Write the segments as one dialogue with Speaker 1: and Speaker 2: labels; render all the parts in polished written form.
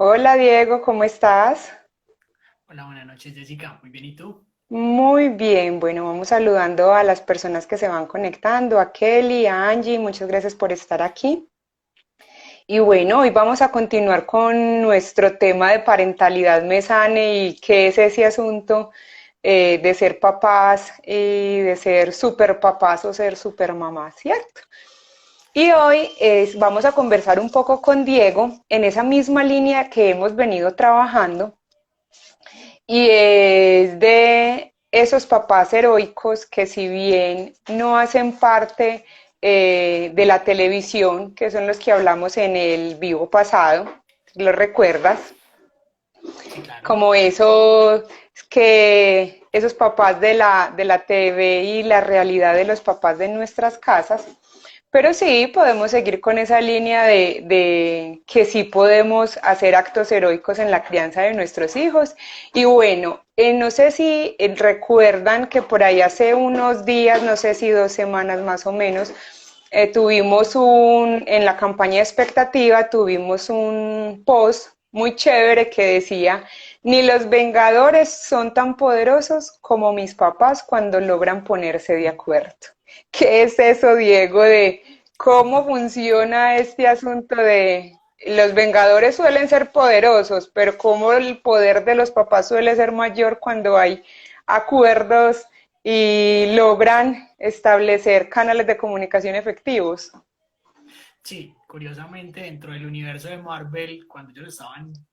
Speaker 1: Hola Diego, ¿cómo estás?
Speaker 2: Hola, buenas noches, Jessica. Muy bien, ¿y tú?
Speaker 1: Muy bien, bueno, vamos saludando a las personas que se van conectando, a Kelly, a Angie, muchas gracias por estar aquí. Y bueno, hoy vamos a continuar con nuestro tema de parentalidad mesane y qué es ese asunto de ser papás y de ser super papás o ser super mamás, ¿cierto? Y hoy vamos a conversar un poco con Diego en esa misma línea que hemos venido trabajando y es de esos papás heroicos que si bien no hacen parte de la televisión, que son los que hablamos en el vivo pasado, ¿lo recuerdas?
Speaker 2: Sí, claro.
Speaker 1: Como esos papás de la TV y la realidad de los papás de nuestras casas, pero sí podemos seguir con esa línea de que sí podemos hacer actos heroicos en la crianza de nuestros hijos. Y bueno, no sé si recuerdan que por ahí hace unos días, no sé si 2 semanas más o menos, en la campaña de expectativa, tuvimos un post muy chévere que decía, ni los Vengadores son tan poderosos como mis papás cuando logran ponerse de acuerdo. ¿Qué es eso, Diego, de cómo funciona este asunto de los Vengadores suelen ser poderosos, pero cómo el poder de los papás suele ser mayor cuando hay acuerdos y logran establecer canales de comunicación efectivos?
Speaker 2: Sí, curiosamente, dentro del universo de Marvel, cuando ellos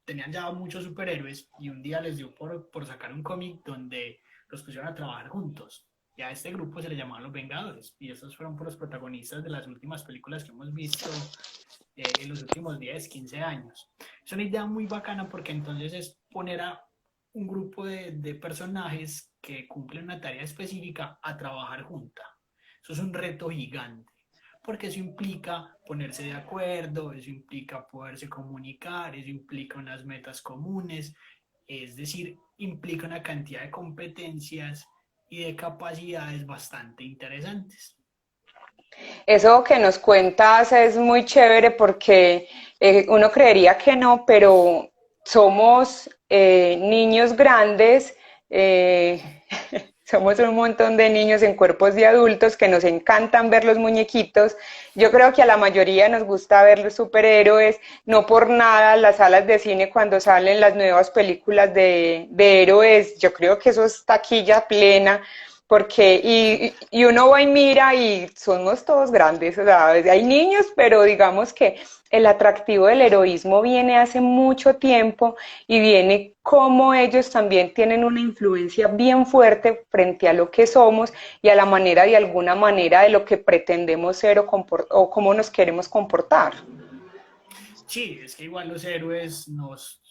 Speaker 2: tenían ya muchos superhéroes y un día les dio por sacar un cómic donde los pusieron a trabajar juntos. Y a este grupo se le llamaban los Vengadores. Y esos fueron por los protagonistas de las últimas películas que hemos visto en los últimos 10, 15 años. Es una idea muy bacana porque entonces es poner a un grupo de personajes que cumplen una tarea específica a trabajar junta. Eso es un reto gigante, porque eso implica ponerse de acuerdo, eso implica poderse comunicar, eso implica unas metas comunes, es decir, implica una cantidad de competencias y de capacidades bastante interesantes.
Speaker 1: Eso que nos cuentas es muy chévere porque uno creería que no, pero somos niños grandes, eh, somos un montón de niños en cuerpos de adultos que nos encantan ver los muñequitos. Yo creo que a la mayoría nos gusta ver los superhéroes, no por nada las salas de cine cuando salen las nuevas películas de héroes, yo creo que eso es taquilla plena porque y uno va y mira y somos todos grandes, o sea, hay niños, pero digamos que el atractivo del heroísmo viene hace mucho tiempo y viene como ellos también tienen una influencia bien fuerte frente a lo que somos y a la manera de alguna manera de lo que pretendemos ser o cómo nos queremos comportar.
Speaker 2: Sí, es que igual los héroes nos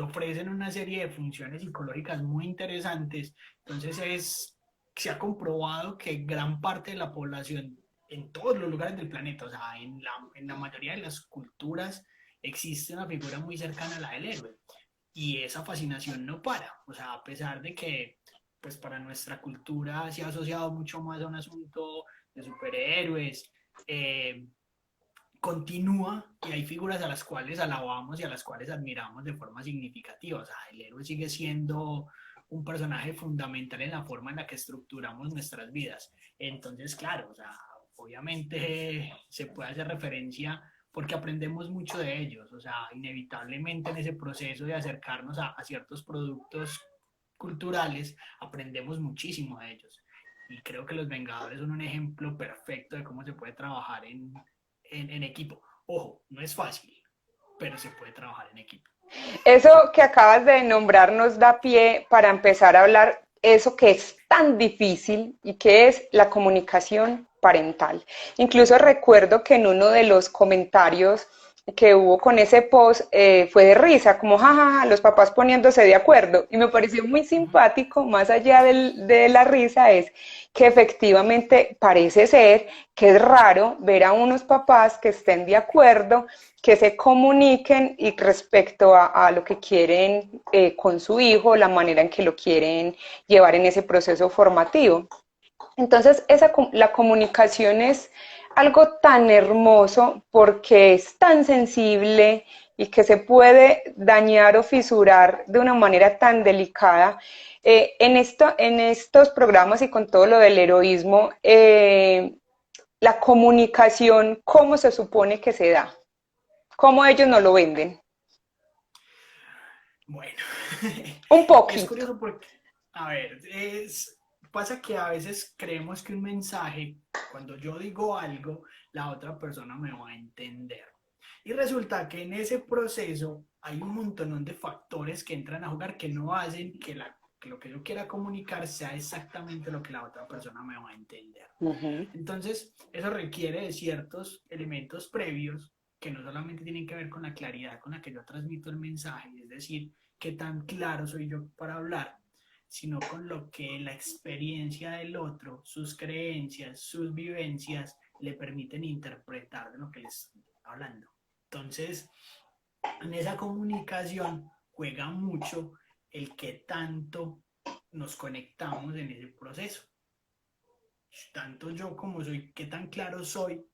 Speaker 2: ofrecen una serie de funciones psicológicas muy interesantes. Entonces se ha comprobado que gran parte de la población en todos los lugares del planeta, o sea, en la mayoría de las culturas, existe una figura muy cercana a la del héroe. Y esa fascinación no para. O sea, a pesar de que pues para nuestra cultura se ha asociado mucho más a un asunto de superhéroes, eh, continúa y hay figuras a las cuales alabamos y a las cuales admiramos de forma significativa. O sea, el héroe sigue siendo un personaje fundamental en la forma en la que estructuramos nuestras vidas. Entonces, claro, o sea, obviamente se puede hacer referencia porque aprendemos mucho de ellos. O sea, inevitablemente en ese proceso de acercarnos a ciertos productos culturales, aprendemos muchísimo de ellos. Y creo que los Vengadores son un ejemplo perfecto de cómo se puede trabajar en equipo. Ojo, no es fácil, pero se puede trabajar en equipo.
Speaker 1: Eso que acabas de nombrar nos da pie para empezar a hablar eso que es tan difícil y que es la comunicación parental. Incluso recuerdo que en uno de los comentarios que hubo con ese post fue de risa, como jajaja, los papás poniéndose de acuerdo. Y me pareció muy
Speaker 2: Uh -huh.
Speaker 1: simpático, más allá de la risa, es que efectivamente parece ser que es raro ver a unos papás que estén de acuerdo, que se comuniquen y respecto a lo que quieren con su hijo, la manera en que lo quieren llevar en ese proceso formativo. Entonces, la comunicación es algo tan hermoso porque es tan sensible y que se puede dañar o fisurar de una manera tan delicada. En estos programas y con todo lo del heroísmo, la comunicación, ¿cómo se supone que se da? ¿Cómo ellos no lo venden?
Speaker 2: Bueno,
Speaker 1: Un
Speaker 2: es
Speaker 1: poquito.
Speaker 2: curioso porque, a ver, pasa que a veces creemos que un mensaje, cuando yo digo algo, la otra persona me va a entender. Y resulta que en ese proceso hay un montón de factores que entran a jugar que no hacen que lo que yo quiera comunicar sea exactamente lo que la otra persona me va a entender.
Speaker 1: Ujú.
Speaker 2: Entonces, eso requiere de ciertos elementos previos que no solamente tienen que ver con la claridad con la que yo transmito el mensaje, es decir, qué tan claro soy yo para hablar, sino con lo que la experiencia del otro, sus creencias, sus vivencias le permiten interpretar de lo que les estoy hablando. Entonces, en esa comunicación juega mucho el que tanto nos conectamos en ese proceso. Tanto yo como soy, qué tan claro soy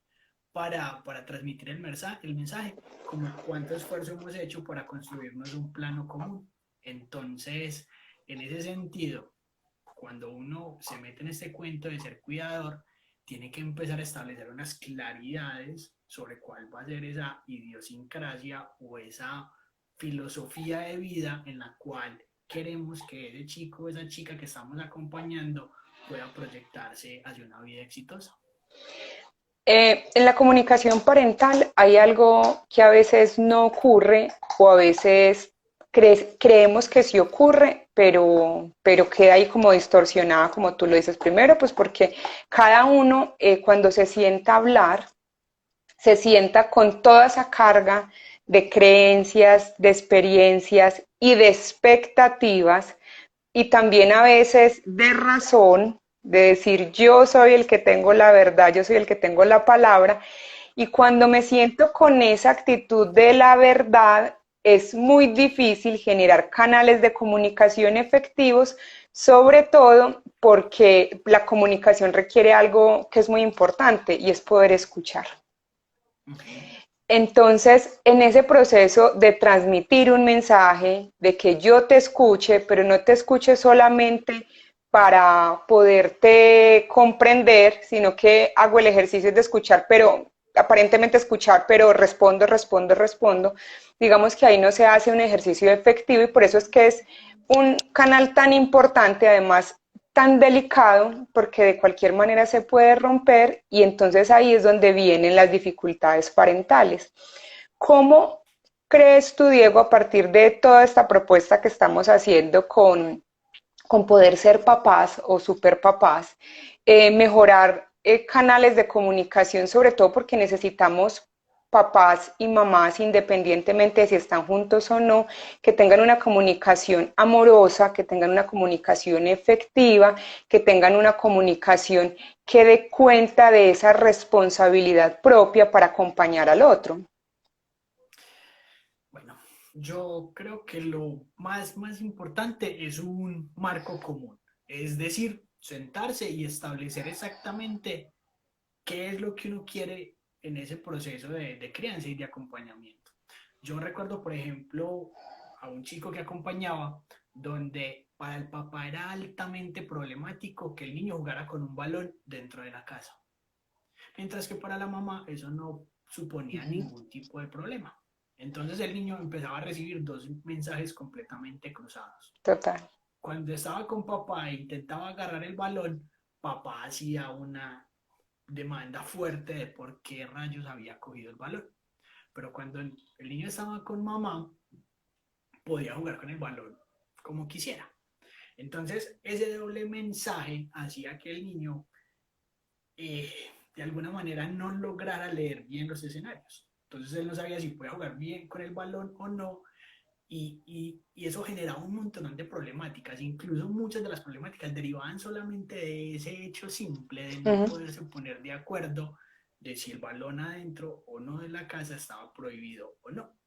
Speaker 2: para transmitir el mensaje, como cuánto esfuerzo hemos hecho para construirnos un plano común. Entonces, en ese sentido, cuando uno se mete en este cuento de ser cuidador, tiene que empezar a establecer unas claridades sobre cuál va a ser esa idiosincrasia o esa filosofía de vida en la cual queremos que ese chico o esa chica que estamos acompañando pueda proyectarse hacia una vida exitosa.
Speaker 1: En la comunicación parental hay algo que a veces no ocurre o a veces creemos que sí ocurre, pero queda ahí como distorsionada, como tú lo dices primero, pues porque cada uno cuando se sienta a hablar, se sienta con toda esa carga de creencias, de experiencias y de expectativas y también a veces de razón, de decir yo soy el que tengo la verdad, yo soy el que tengo la palabra, y cuando me siento con esa actitud de la verdad, es muy difícil generar canales de comunicación efectivos, sobre todo porque la comunicación requiere algo que es muy importante y es poder escuchar.
Speaker 2: Uh-huh.
Speaker 1: Entonces, en ese proceso de transmitir un mensaje, de que yo te escuche, pero no te escuche solamente para poderte comprender, sino que hago el ejercicio de escuchar, pero aparentemente escuchar, pero respondo, digamos que ahí no se hace un ejercicio efectivo y por eso es que es un canal tan importante, además tan delicado, porque de cualquier manera se puede romper y entonces ahí es donde vienen las dificultades parentales. ¿Cómo crees tú, Diego, a partir de toda esta propuesta que estamos haciendo con poder ser papás o superpapás, mejorar canales de comunicación, sobre todo porque necesitamos papás y mamás, independientemente de si están juntos o no, que tengan una comunicación amorosa, que tengan una comunicación efectiva, que tengan una comunicación que dé cuenta de esa responsabilidad propia para acompañar al otro?
Speaker 2: Bueno, yo creo que lo más importante es un marco común, es decir, sentarse y establecer exactamente qué es lo que uno quiere en ese proceso de crianza y de acompañamiento. Yo recuerdo, por ejemplo, a un chico que acompañaba donde para el papá era altamente problemático que el niño jugara con un balón dentro de la casa, mientras que para la mamá eso no suponía ningún tipo de problema. Entonces el niño empezaba a recibir dos mensajes completamente cruzados.
Speaker 1: Total.
Speaker 2: Cuando estaba con papá e intentaba agarrar el balón, papá hacía una demanda fuerte de por qué rayos había cogido el balón. Pero cuando el niño estaba con mamá, podía jugar con el balón como quisiera. Entonces, ese doble mensaje hacía que el niño eh, de alguna manera no lograra leer bien los escenarios. Entonces, él no sabía si podía jugar bien con el balón o no. Y eso generaba un montón de problemáticas. Incluso muchas de las problemáticas derivaban solamente de ese hecho simple de no
Speaker 1: Uh -huh.
Speaker 2: poderse poner de acuerdo de si el balón adentro o no de la casa estaba prohibido o no.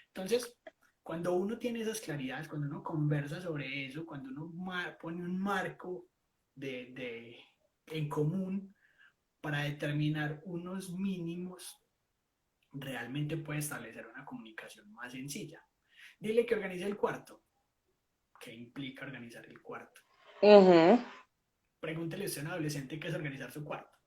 Speaker 2: Entonces, cuando uno tiene esas claridades, cuando uno conversa sobre eso, cuando uno pone un marco en común para determinar unos mínimos realmente puede establecer una comunicación más sencilla. Dile que organice el cuarto. ¿Qué implica organizar el cuarto?
Speaker 1: Ujú.
Speaker 2: Pregúntele a un adolescente qué es organizar su cuarto.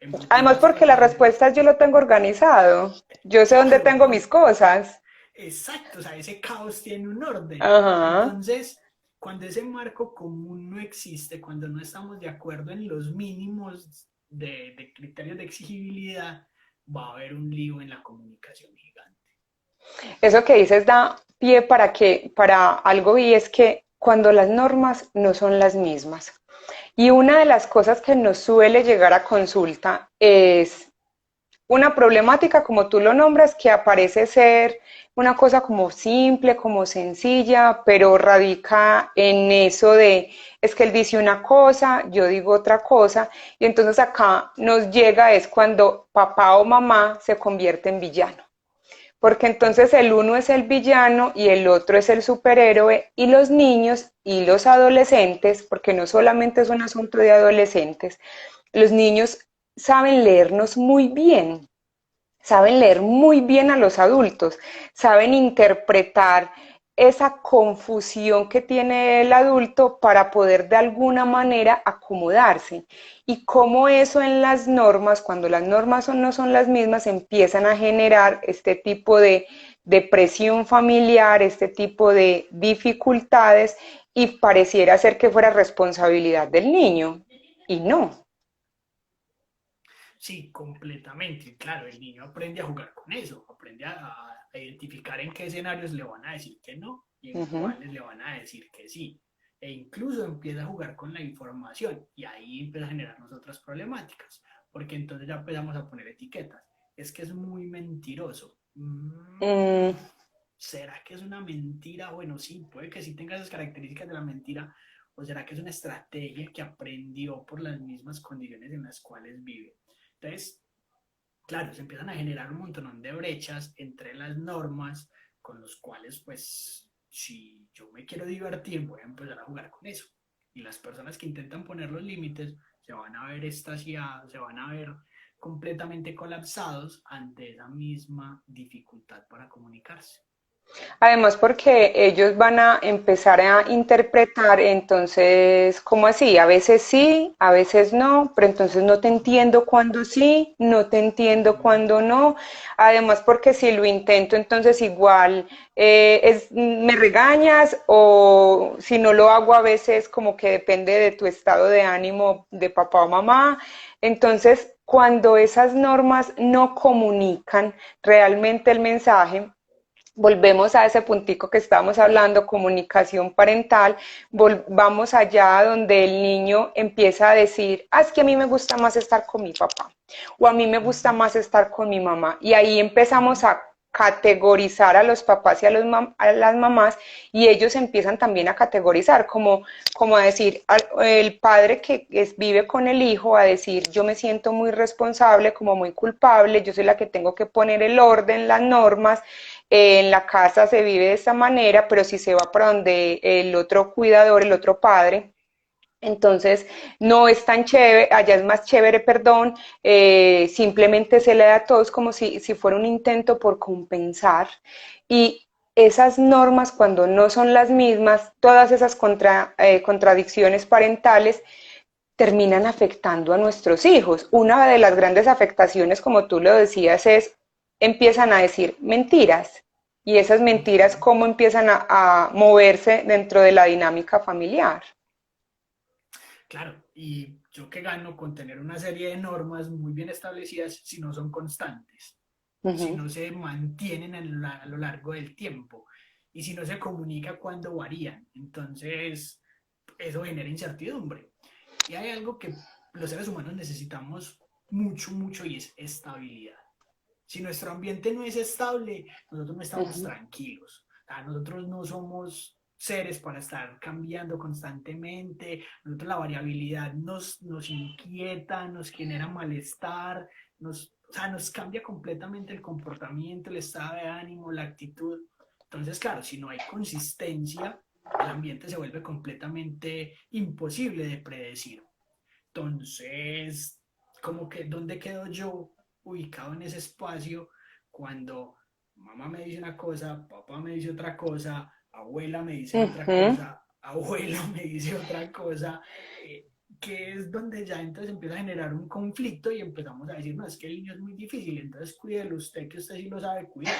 Speaker 2: En
Speaker 1: Además,
Speaker 2: muchas
Speaker 1: porque la
Speaker 2: ocasiones,
Speaker 1: respuesta es yo lo tengo organizado. Yo sé dónde
Speaker 2: claro,
Speaker 1: tengo mis cosas.
Speaker 2: exacto, o sea, ese caos tiene un orden.
Speaker 1: Ajá.
Speaker 2: Entonces, cuando ese marco común no existe, cuando no estamos de acuerdo en los mínimos de criterios de exigibilidad, va a haber un lío en la comunicación gigante.
Speaker 1: Eso que dices da pie para algo y es que cuando las normas no son las mismas. Y una de las cosas que nos suele llegar a consulta es una problemática, como tú lo nombras, que aparece ser una cosa como simple, como sencilla, pero radica en eso de, es que él dice una cosa, yo digo otra cosa, y entonces acá nos llega es cuando papá o mamá se convierte en villano, porque entonces el uno es el villano y el otro es el superhéroe, y los niños y los adolescentes, porque no solamente es un asunto de adolescentes, los niños saben leer muy bien a los adultos, saben interpretar esa confusión que tiene el adulto para poder de alguna manera acomodarse. Y cómo eso en las normas, cuando las normas no son las mismas, empiezan a generar este tipo de presión familiar, este tipo de dificultades, y pareciera ser que fuera responsabilidad del niño. Y no.
Speaker 2: Sí, completamente. Claro, el niño aprende a jugar con eso, aprende a identificar en qué escenarios le van a decir que no y en
Speaker 1: Ujú.
Speaker 2: cuáles le van a decir que sí. E incluso empieza a jugar con la información y ahí empieza a generarnos otras problemáticas, porque entonces ya empezamos a poner etiquetas. Es que es muy mentiroso.
Speaker 1: Mm,
Speaker 2: ¿Será que es una mentira? Bueno, sí, puede que sí tenga esas características de la mentira, o será que es una estrategia que aprendió por las mismas condiciones en las cuales vive. Entonces, claro, se empiezan a generar un montón de brechas entre las normas con los cuales, pues, si yo me quiero divertir, voy a empezar a jugar con eso. Y las personas que intentan poner los límites se van a ver estasiados, se van a ver completamente colapsados ante esa misma dificultad para comunicarse.
Speaker 1: Además, porque ellos van a empezar a interpretar, entonces, ¿cómo así? A veces sí, a veces no, pero entonces no te entiendo cuando sí, no te entiendo cuando no. Además, porque si lo intento, entonces igual me regañas, o si no lo hago a veces como que depende de tu estado de ánimo de papá o mamá. Entonces, cuando esas normas no comunican realmente el mensaje, volvemos a ese puntico que estábamos hablando, comunicación parental, vamos allá donde el niño empieza a decir, es que a mí me gusta más estar con mi papá, o a mí me
Speaker 2: Uh
Speaker 1: gusta
Speaker 2: -huh,
Speaker 1: más estar con mi mamá, y ahí
Speaker 2: uh
Speaker 1: empezamos
Speaker 2: -huh.
Speaker 1: a categorizar a los papás y a las mamás, y ellos empiezan también a categorizar, como a decir, el padre que vive con el hijo, a decir, yo me siento muy responsable, como muy culpable, yo soy la que tengo que poner el orden, las normas, en la casa se vive de esta manera, pero si se va para donde el otro cuidador, el otro padre, entonces no es tan chévere, allá es más chévere, perdón, simplemente se le da a todos como si fuera un intento por compensar, y esas normas cuando no son las mismas, todas esas contradicciones parentales terminan afectando a nuestros hijos. Una de las grandes afectaciones, como tú lo decías, es empiezan a decir mentiras, y esas
Speaker 2: Uh
Speaker 1: mentiras
Speaker 2: -huh.
Speaker 1: cómo empiezan a moverse dentro de la dinámica familiar.
Speaker 2: Claro, y yo qué gano con tener una serie de normas muy bien establecidas si no son constantes,
Speaker 1: Uh
Speaker 2: si
Speaker 1: -huh.
Speaker 2: no se mantienen a lo largo del tiempo y si no se comunica cuando varían. Entonces, eso genera incertidumbre. Y hay algo que los seres humanos necesitamos mucho, mucho y es estabilidad. Si nuestro ambiente no es estable, nosotros no
Speaker 1: Uh
Speaker 2: estamos
Speaker 1: -huh.
Speaker 2: tranquilos. O sea, nosotros no somos seres para estar cambiando constantemente. Nosotros la variabilidad nos inquieta, nos genera malestar, o sea, nos cambia completamente el comportamiento, el estado de ánimo, la actitud. Entonces, claro, si no hay consistencia, el ambiente se vuelve completamente imposible de predecir. Entonces, como que, ¿dónde quedo yo ubicado en ese espacio? cuando mamá me dice una cosa, papá me dice otra cosa, abuela me dice otra cosa, abuelo me dice otra cosa, que es donde ya entonces empieza a generar un conflicto y empezamos a decir, no, es que el niño es muy difícil, entonces cuídelo usted, que usted sí lo sabe cuidar.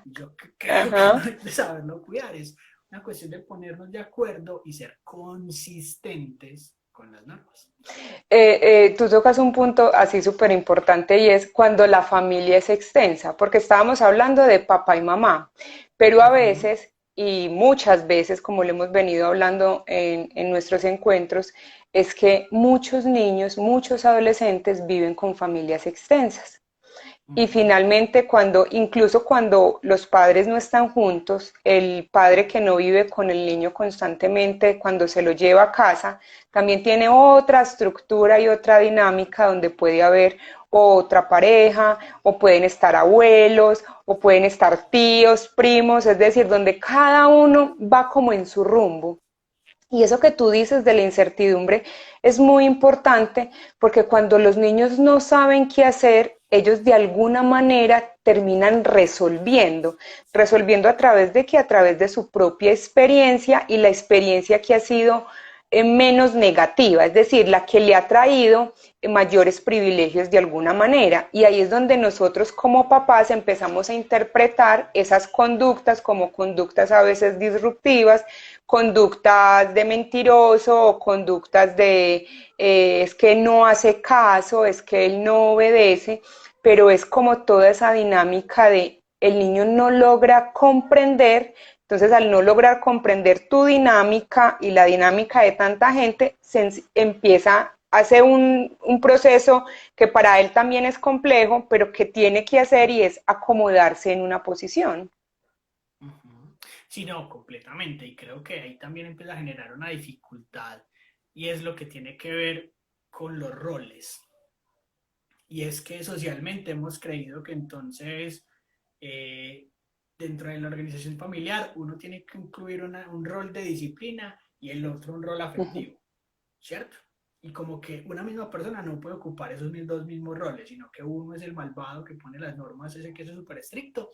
Speaker 2: Y yo creo que no hay de saberlo cuidar, es una cuestión de ponernos de acuerdo y ser consistentes con las normas.
Speaker 1: Tú tocas un punto así súper importante y es cuando la familia es extensa, porque estábamos hablando de papá y mamá, pero a
Speaker 2: Ujú.
Speaker 1: veces y muchas veces, como lo hemos venido hablando en nuestros encuentros, es que muchos niños, muchos adolescentes viven con familias extensas. Y
Speaker 2: Ujú.
Speaker 1: finalmente, incluso cuando los padres no están juntos, el padre que no vive con el niño constantemente, cuando se lo lleva a casa, también tiene otra estructura y otra dinámica donde puede haber otra pareja, o pueden estar abuelos, o pueden estar tíos, primos, es decir, donde cada uno va como en su rumbo. Y eso que tú dices de la incertidumbre es muy importante porque cuando los niños no saben qué hacer, ellos de alguna manera terminan resolviendo a través de que a través de su propia experiencia y la experiencia que ha sido menos negativa, es decir, la que le ha traído mayores privilegios de alguna manera. Y ahí es donde nosotros como papás empezamos a interpretar esas conductas como conductas a veces disruptivas, conductas de mentiroso o conductas de es que no hace caso, es que él no obedece, pero es como toda esa dinámica de el niño no logra comprender, entonces al no lograr comprender tu dinámica y la dinámica de tanta gente, empieza, hace un proceso que para él también es complejo, pero que tiene que hacer y es acomodarse en una posición.
Speaker 2: Ujú. Sí, no, completamente. Y creo que ahí también empieza a generar una dificultad y es lo que tiene que ver con los roles. Y es que socialmente hemos creído que entonces eh, dentro de la organización familiar uno tiene que incluir un rol de disciplina y el otro un rol
Speaker 1: Uh -huh.
Speaker 2: afectivo, ¿cierto? Y como que una misma persona no puede ocupar esos dos mismos roles, sino que uno es el malvado que pone las normas, ese que es súper estricto,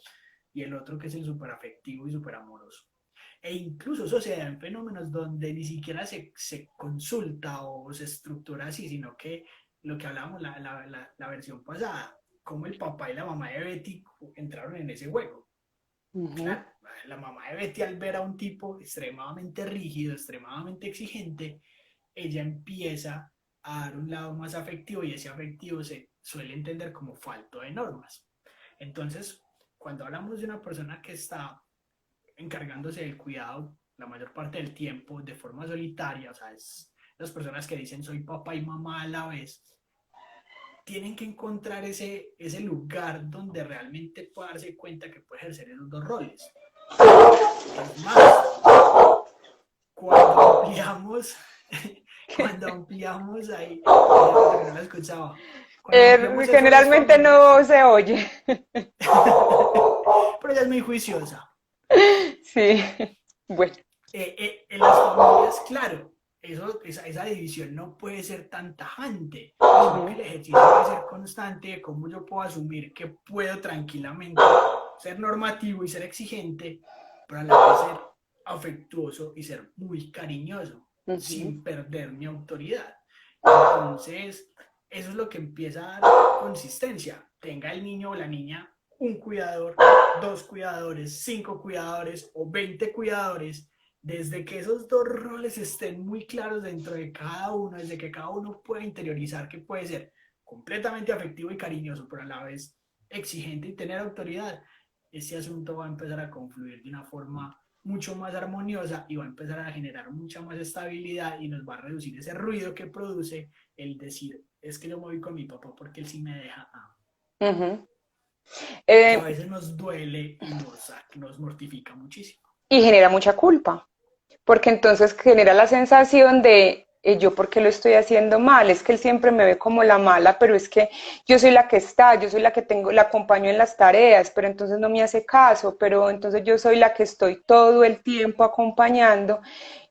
Speaker 2: y el otro que es el súper afectivo y súper amoroso. E incluso eso se da en fenómenos donde ni siquiera se consulta o se estructura así, sino que lo que hablábamos la versión pasada, como el papá y la mamá de Betty entraron en ese juego.
Speaker 1: Uh -huh.
Speaker 2: Claro, la mamá de Betty al ver a un tipo extremadamente rígido, extremadamente exigente, ella empieza a dar un lado más afectivo y ese afectivo se suele entender como falto de normas. Entonces, cuando hablamos de una persona que está encargándose del cuidado la mayor parte del tiempo de forma solitaria, o sea, es las personas que dicen soy papá y mamá a la vez, tienen que encontrar ese lugar donde realmente pueda darse cuenta que puede ejercer esos dos roles. Es más, cuando ampliamos, cuando ampliamos ahí, hace rato que no la escuchaba, cuando ampliamos eso a las
Speaker 1: Generalmente
Speaker 2: familias,
Speaker 1: no se oye.
Speaker 2: pero ella es muy juiciosa.
Speaker 1: Sí, bueno.
Speaker 2: En las familias, claro, esa división no puede ser tan tajante, sino que el ejercicio debe ser constante de cómo yo puedo asumir que puedo tranquilamente ser normativo y ser exigente, pero a la vez ser afectuoso y ser muy cariñoso,
Speaker 1: Uh -huh.
Speaker 2: sin perder mi autoridad. Entonces, eso es lo que empieza a dar consistencia. Tenga el niño o la niña un cuidador, dos cuidadores, cinco cuidadores o 20 cuidadores, desde que esos dos roles estén muy claros dentro de cada uno, desde que cada uno pueda interiorizar que puede ser completamente afectivo y cariñoso, pero a la vez exigente y tener autoridad, este asunto va a empezar a confluir de una forma mucho más armoniosa y va a empezar a generar mucha más estabilidad y nos va a reducir ese ruido que produce el decir, es que yo me voy con mi papá porque él sí me deja,
Speaker 1: Uh -huh.
Speaker 2: que a
Speaker 1: eh,
Speaker 2: veces nos duele y nos mortifica muchísimo.
Speaker 1: y genera mucha culpa, porque entonces genera la sensación de yo por qué lo estoy haciendo mal, es que él siempre me ve como la mala, pero es que yo soy la que está, yo soy la que tengo, la acompaño en las tareas, pero entonces no me hace caso, pero entonces yo soy la que estoy todo el tiempo acompañando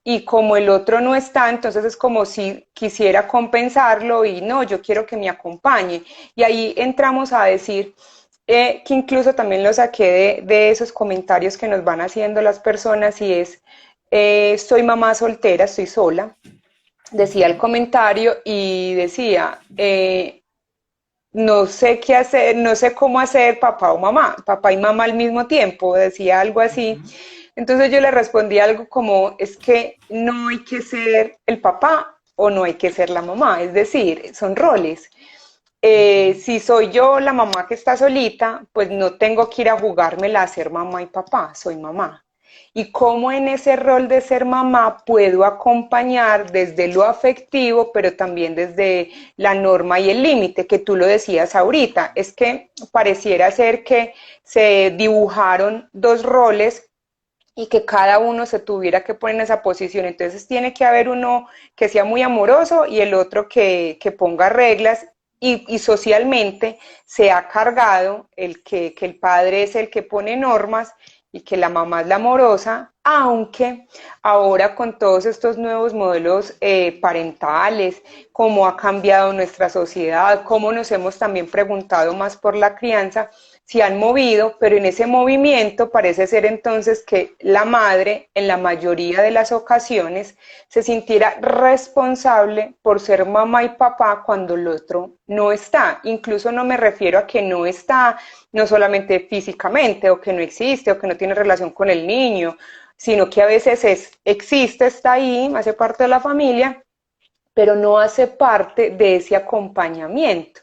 Speaker 1: y como el otro no está, entonces es como si quisiera compensarlo y no, yo quiero que me acompañe. Y ahí entramos a decir, que incluso también lo saqué de esos comentarios que nos van haciendo las personas y es, soy mamá soltera, estoy sola, decía el
Speaker 2: Ujú,
Speaker 1: comentario y decía, no sé qué hacer, no sé cómo hacer papá o mamá, papá y mamá al mismo tiempo, decía algo así.
Speaker 2: ujú,
Speaker 1: Entonces yo le respondí algo como, es que no hay que ser el papá o no hay que ser la mamá, es decir, son roles.
Speaker 2: ujú.
Speaker 1: Si soy yo la mamá que está solita, pues no tengo que ir a jugármela a ser mamá y papá, soy mamá. Y cómo en ese rol de ser mamá puedo acompañar desde lo afectivo, pero también desde la norma y el límite, que tú lo decías ahorita. Es que pareciera ser que se dibujaron dos roles y que cada uno se tuviera que poner en esa posición. Entonces tiene que haber uno que sea muy amoroso y el otro que ponga reglas y socialmente se ha cargado que el padre es el que pone normas y que la mamá es la amorosa, aunque ahora con todos estos nuevos modelos parentales, cómo ha cambiado nuestra sociedad, cómo nos hemos también preguntado más por la crianza, se han movido, pero en ese movimiento parece ser entonces que la madre, en la mayoría de las ocasiones, se sintiera responsable por ser mamá y papá cuando el otro no está. Incluso no me refiero a que no está, no solamente físicamente, o que no existe, o que no tiene relación con el niño, sino que a veces existe, está ahí, hace parte de la familia, pero no hace parte de ese acompañamiento.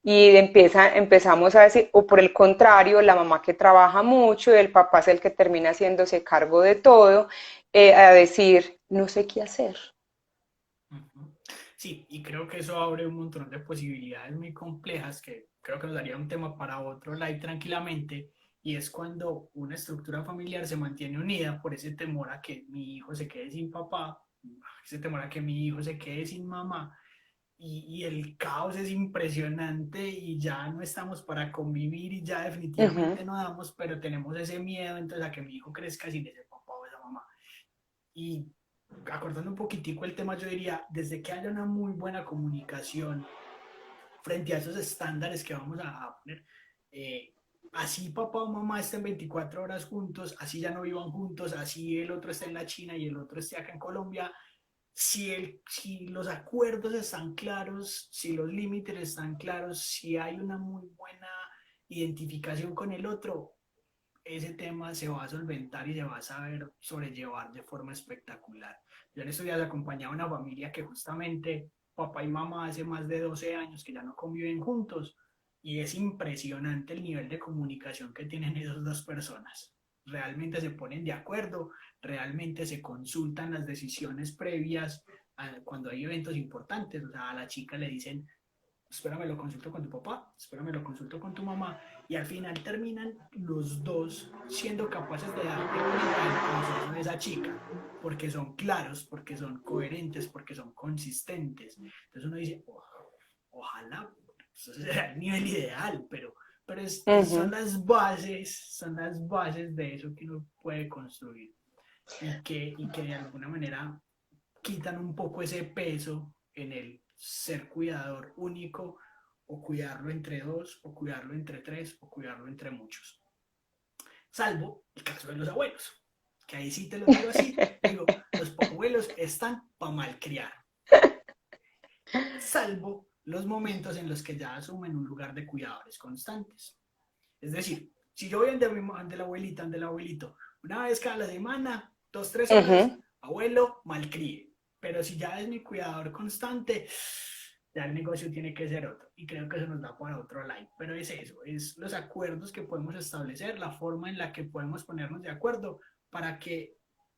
Speaker 1: Y empezamos a decir, o por el contrario, la mamá que trabaja mucho y el papá es el que termina haciéndose cargo de todo, a decir, no sé qué hacer.
Speaker 2: Ujú. Sí, y creo que eso abre un montón de posibilidades muy complejas que creo que nos daría un tema para otro live tranquilamente, y es cuando una estructura familiar se mantiene unida por ese temor a que mi hijo se quede sin papá, ese temor a que mi hijo se quede sin mamá, y el caos es impresionante y ya no estamos para convivir y ya
Speaker 1: Uh -huh.
Speaker 2: definitivamente no damos, pero tenemos ese miedo entonces a que mi hijo crezca sin ese papá o esa mamá. Y acordando un poquitico el tema, yo diría, desde que haya una muy buena comunicación frente a esos estándares que vamos a poner, eh, así papá o mamá estén 24 horas juntos, así ya no vivan juntos, así el otro esté en la China y el otro esté acá en Colombia, si los acuerdos están claros, si los límites están claros, si hay una muy buena identificación con el otro, ese tema se va a solventar y se va a saber sobrellevar de forma espectacular. Yo en estos días acompañaba a una familia que justamente papá y mamá hace más de 12 años que ya no conviven juntos, y es impresionante el nivel de comunicación que tienen esas dos personas. Realmente se ponen de acuerdo, realmente se consultan las decisiones previas cuando hay eventos importantes. O sea, a la chica le dicen, espérame, lo consulto con tu papá, espérame, lo consulto con tu mamá, y al final terminan los dos siendo capaces de darle cuenta del proceso de esa chica, porque son claros, porque son coherentes, porque son consistentes. Entonces uno dice, ojalá, eso será el nivel ideal, pero
Speaker 1: Uh -huh.
Speaker 2: son las bases de eso que uno puede construir, y que de alguna manera quitan un poco ese peso en el ser cuidador único, o cuidarlo entre dos, o cuidarlo entre tres, o cuidarlo entre muchos. Salvo el caso de los abuelos, que ahí sí te lo tiro así, digo, los abuelos están para malcriar, salvo los momentos en los que ya asumen un lugar de cuidadores constantes. Es decir, si yo voy ante la abuelita, ante el abuelito, una vez cada semana, 2, 3 horas,
Speaker 1: Uh
Speaker 2: abuelo, malcríe. Pero si ya es mi cuidador constante, ya el negocio tiene que ser otro. Y creo que eso nos da para otro live. Pero es eso, es los acuerdos que podemos establecer, la forma en la que podemos ponernos de acuerdo para que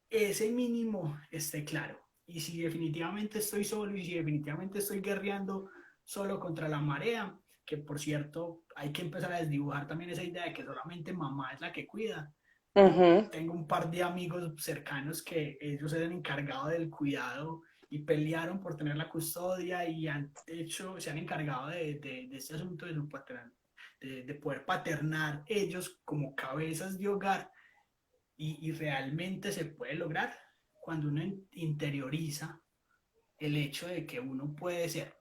Speaker 2: ese mínimo esté claro. Y si definitivamente estoy solo, y si definitivamente estoy guerreando solo contra la marea, que por cierto hay que empezar a desdibujar también esa idea de que solamente mamá es la que cuida. Yo
Speaker 1: -huh.
Speaker 2: tengo un par de amigos cercanos que ellos se han encargado del cuidado y pelearon por tener la custodia, y han hecho, se han encargado de este asunto de, de poder paternar ellos como cabezas de hogar, y realmente se puede lograr cuando uno interioriza el hecho de que uno puede ser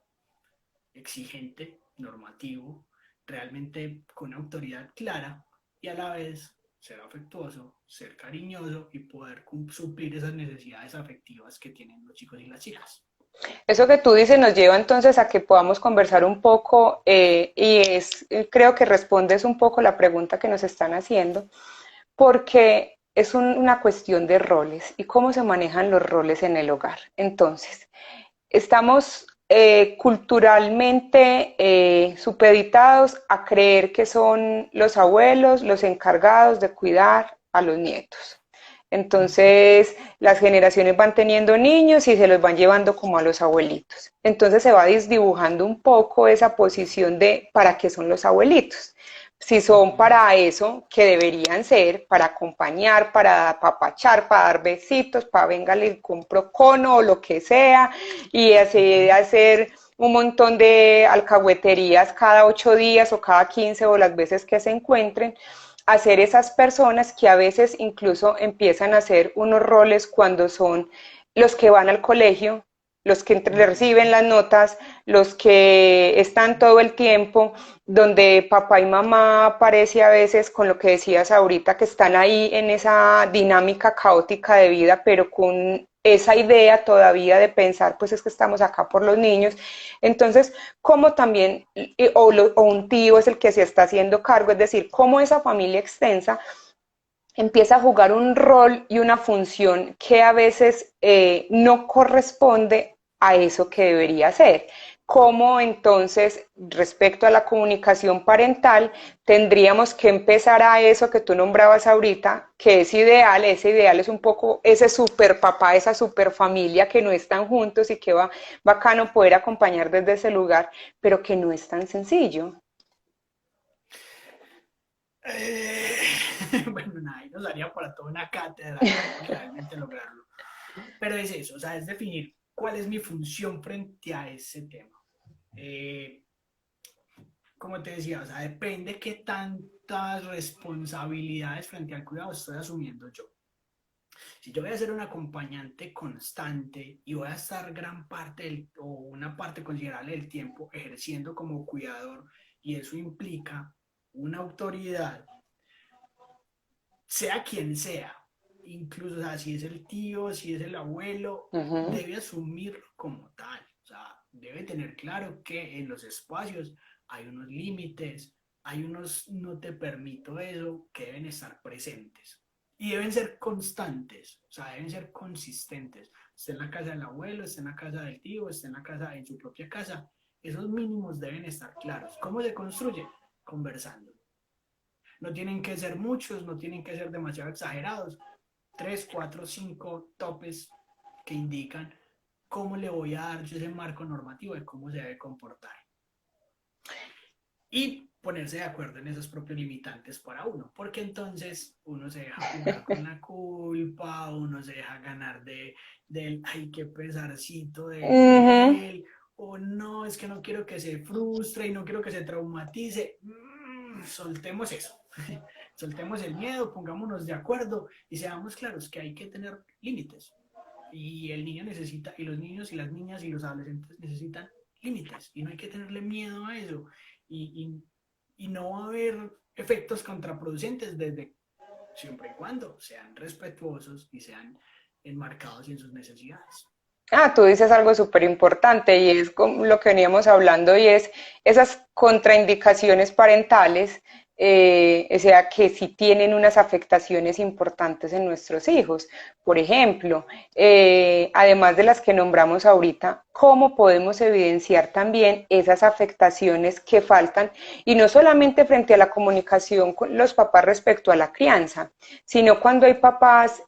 Speaker 2: exigente, normativo, realmente con una autoridad clara y a la vez ser afectuoso, ser cariñoso y poder suplir esas necesidades afectivas que tienen los chicos y las chicas.
Speaker 1: Eso que tú dices nos lleva entonces a que podamos conversar un poco creo que respondes un poco la pregunta que nos están haciendo, porque es una cuestión de roles y cómo se manejan los roles en el hogar. Entonces, estamos culturalmente supeditados a creer que son los abuelos los encargados de cuidar a los nietos. Entonces, las generaciones van teniendo niños y se los van llevando como a los abuelitos. Entonces se va desdibujando un poco esa posición de para qué son los abuelitos. Si son para eso que deberían ser, para acompañar, para apapachar, para dar besitos, para venga, le compro cono o lo que sea, y así hacer un montón de alcahueterías cada 8 días o cada 15 o las veces que se encuentren, hacer esas personas que a veces incluso empiezan a hacer unos roles cuando son los que van al colegio, los que reciben las notas, los que están todo el tiempo, donde papá y mamá aparece a veces con lo que decías ahorita, que están ahí en esa dinámica caótica de vida, pero con esa idea todavía de pensar, pues es que estamos acá por los niños. Entonces, como también, o un tío es el que se está haciendo cargo, es decir, cómo esa familia extensa empieza a jugar un rol y una función que a veces no corresponde a eso que debería ser. ¿Cómo entonces, respecto a la comunicación parental, tendríamos que empezar a eso que tú nombrabas ahorita, que es ideal? Ese ideal es un poco ese super papá, esa super familia que no están juntos y que va bacano poder acompañar desde ese lugar, pero que no es tan sencillo.
Speaker 2: Eh, bueno, nada, ahí nos daría para toda una cátedra cómo realmente lograrlo. Pero es eso, o sea, es definir cuál es mi función frente a ese tema. Eh, como te decía, o sea, depende qué tantas responsabilidades frente al cuidado estoy asumiendo yo. Si yo voy a ser un acompañante constante y voy a estar gran parte o una parte considerable del tiempo ejerciendo como cuidador y eso implica una autoridad, sea quien sea, incluso, o sea, si es el tío, si es el abuelo,
Speaker 1: Uh -huh.
Speaker 2: debe asumirlo como tal. O sea, debe tener claro que en los espacios hay unos límites, hay unos no te permito eso que deben estar presentes. Y deben ser constantes, o sea, deben ser consistentes. Esté en la casa del abuelo, esté en la casa del tío, esté en la casa, en su propia casa. Esos mínimos deben estar claros. ¿Cómo se construye? Conversando. No tienen que ser muchos, no tienen que ser demasiado exagerados. 3, 4, 5 topes que indican cómo le voy a dar yo ese marco normativo de cómo se debe comportar. Y ponerse de acuerdo en esos propios limitantes para uno, porque entonces uno se deja jugar con la culpa, uno se deja ganar del, ay, qué pesarcito
Speaker 1: Uh -huh.
Speaker 2: de él, o no, es que no quiero que se frustre y no quiero que se traumatice. Soltemos eso. Soltemos el miedo, pongámonos de acuerdo y seamos claros que hay que tener límites. Y el niño necesita, y los niños y las niñas y los adolescentes necesitan límites. Y no hay que tenerle miedo a eso. Y no va a haber efectos contraproducentes desde siempre y cuando sean respetuosos y sean enmarcados en sus necesidades.
Speaker 1: Ah, tú dices algo súper importante y es como lo que veníamos hablando y es esas contraindicaciones parentales, o sea, que sí tienen unas afectaciones importantes en nuestros hijos. Por ejemplo, además de las que nombramos ahorita, ¿cómo podemos evidenciar también esas afectaciones que faltan? Y no solamente frente a la comunicación con los papás respecto a la crianza, sino cuando hay papás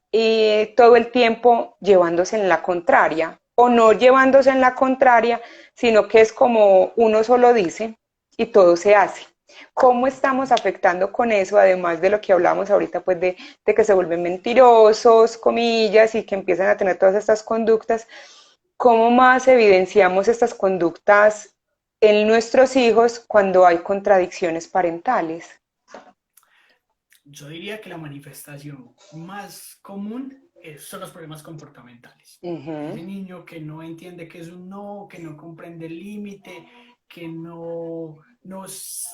Speaker 1: todo el tiempo llevándose en la contraria o no llevándose en la contraria, sino que es como uno solo dice y todo se hace. ¿Cómo estamos afectando con eso, además de lo que hablamos ahorita, pues de que se vuelven mentirosos, comillas, y que empiezan a tener todas estas conductas? ¿Cómo más evidenciamos estas conductas en nuestros hijos cuando hay contradicciones parentales?
Speaker 2: Yo diría que la manifestación más común son los problemas comportamentales.
Speaker 1: Uh -huh.
Speaker 2: Ese niño que no entiende que es un no, que no comprende el límite, que no no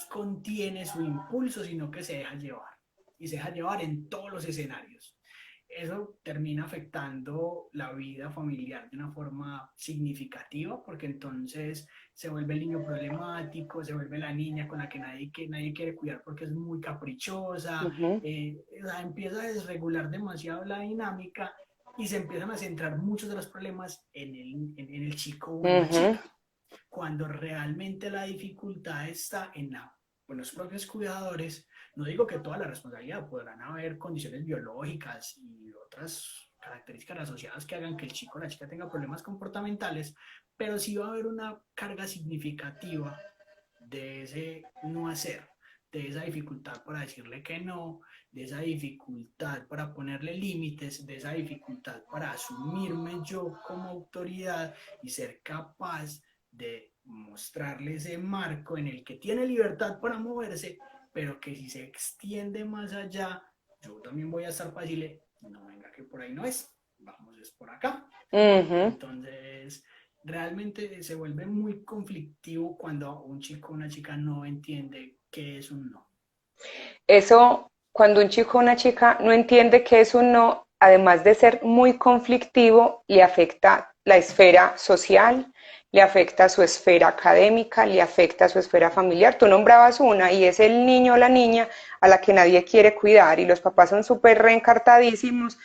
Speaker 2: contiene su impulso, sino que se deja llevar. Y se deja llevar en todos los escenarios. Eso termina afectando la vida familiar de una forma significativa, porque entonces se vuelve el niño problemático, se vuelve la niña con la que nadie quiere cuidar porque es muy caprichosa,
Speaker 1: Ujú,
Speaker 2: o sea, empieza a desregular demasiado la dinámica y se empiezan a centrar muchos de los problemas en el chico o en la
Speaker 1: ujú,
Speaker 2: chica, cuando realmente la dificultad está en los propios cuidadores. No digo que toda la responsabilidad, podrán haber condiciones biológicas y otras características asociadas que hagan que el chico o la chica tenga problemas comportamentales, pero sí va a haber una carga significativa de ese no hacer, de esa dificultad para decirle que no, de esa dificultad para ponerle límites, de esa dificultad para asumirme yo como autoridad y ser capaz de mostrarle ese marco en el que tiene libertad para moverse, pero que si se extiende más allá, yo también voy a estar fácil, no venga que por ahí no es, vamos es por acá.
Speaker 1: ujú.
Speaker 2: Entonces, realmente se vuelve muy conflictivo cuando un chico o una chica no entiende qué es un no.
Speaker 1: Eso, cuando un chico o una chica no entiende qué es un no, además de ser muy conflictivo, le afecta la esfera social, le afecta su esfera académica, le afecta su esfera familiar. Tú nombrabas una y es el niño o la niña a la que nadie quiere cuidar y los papás son súper reencartadísimos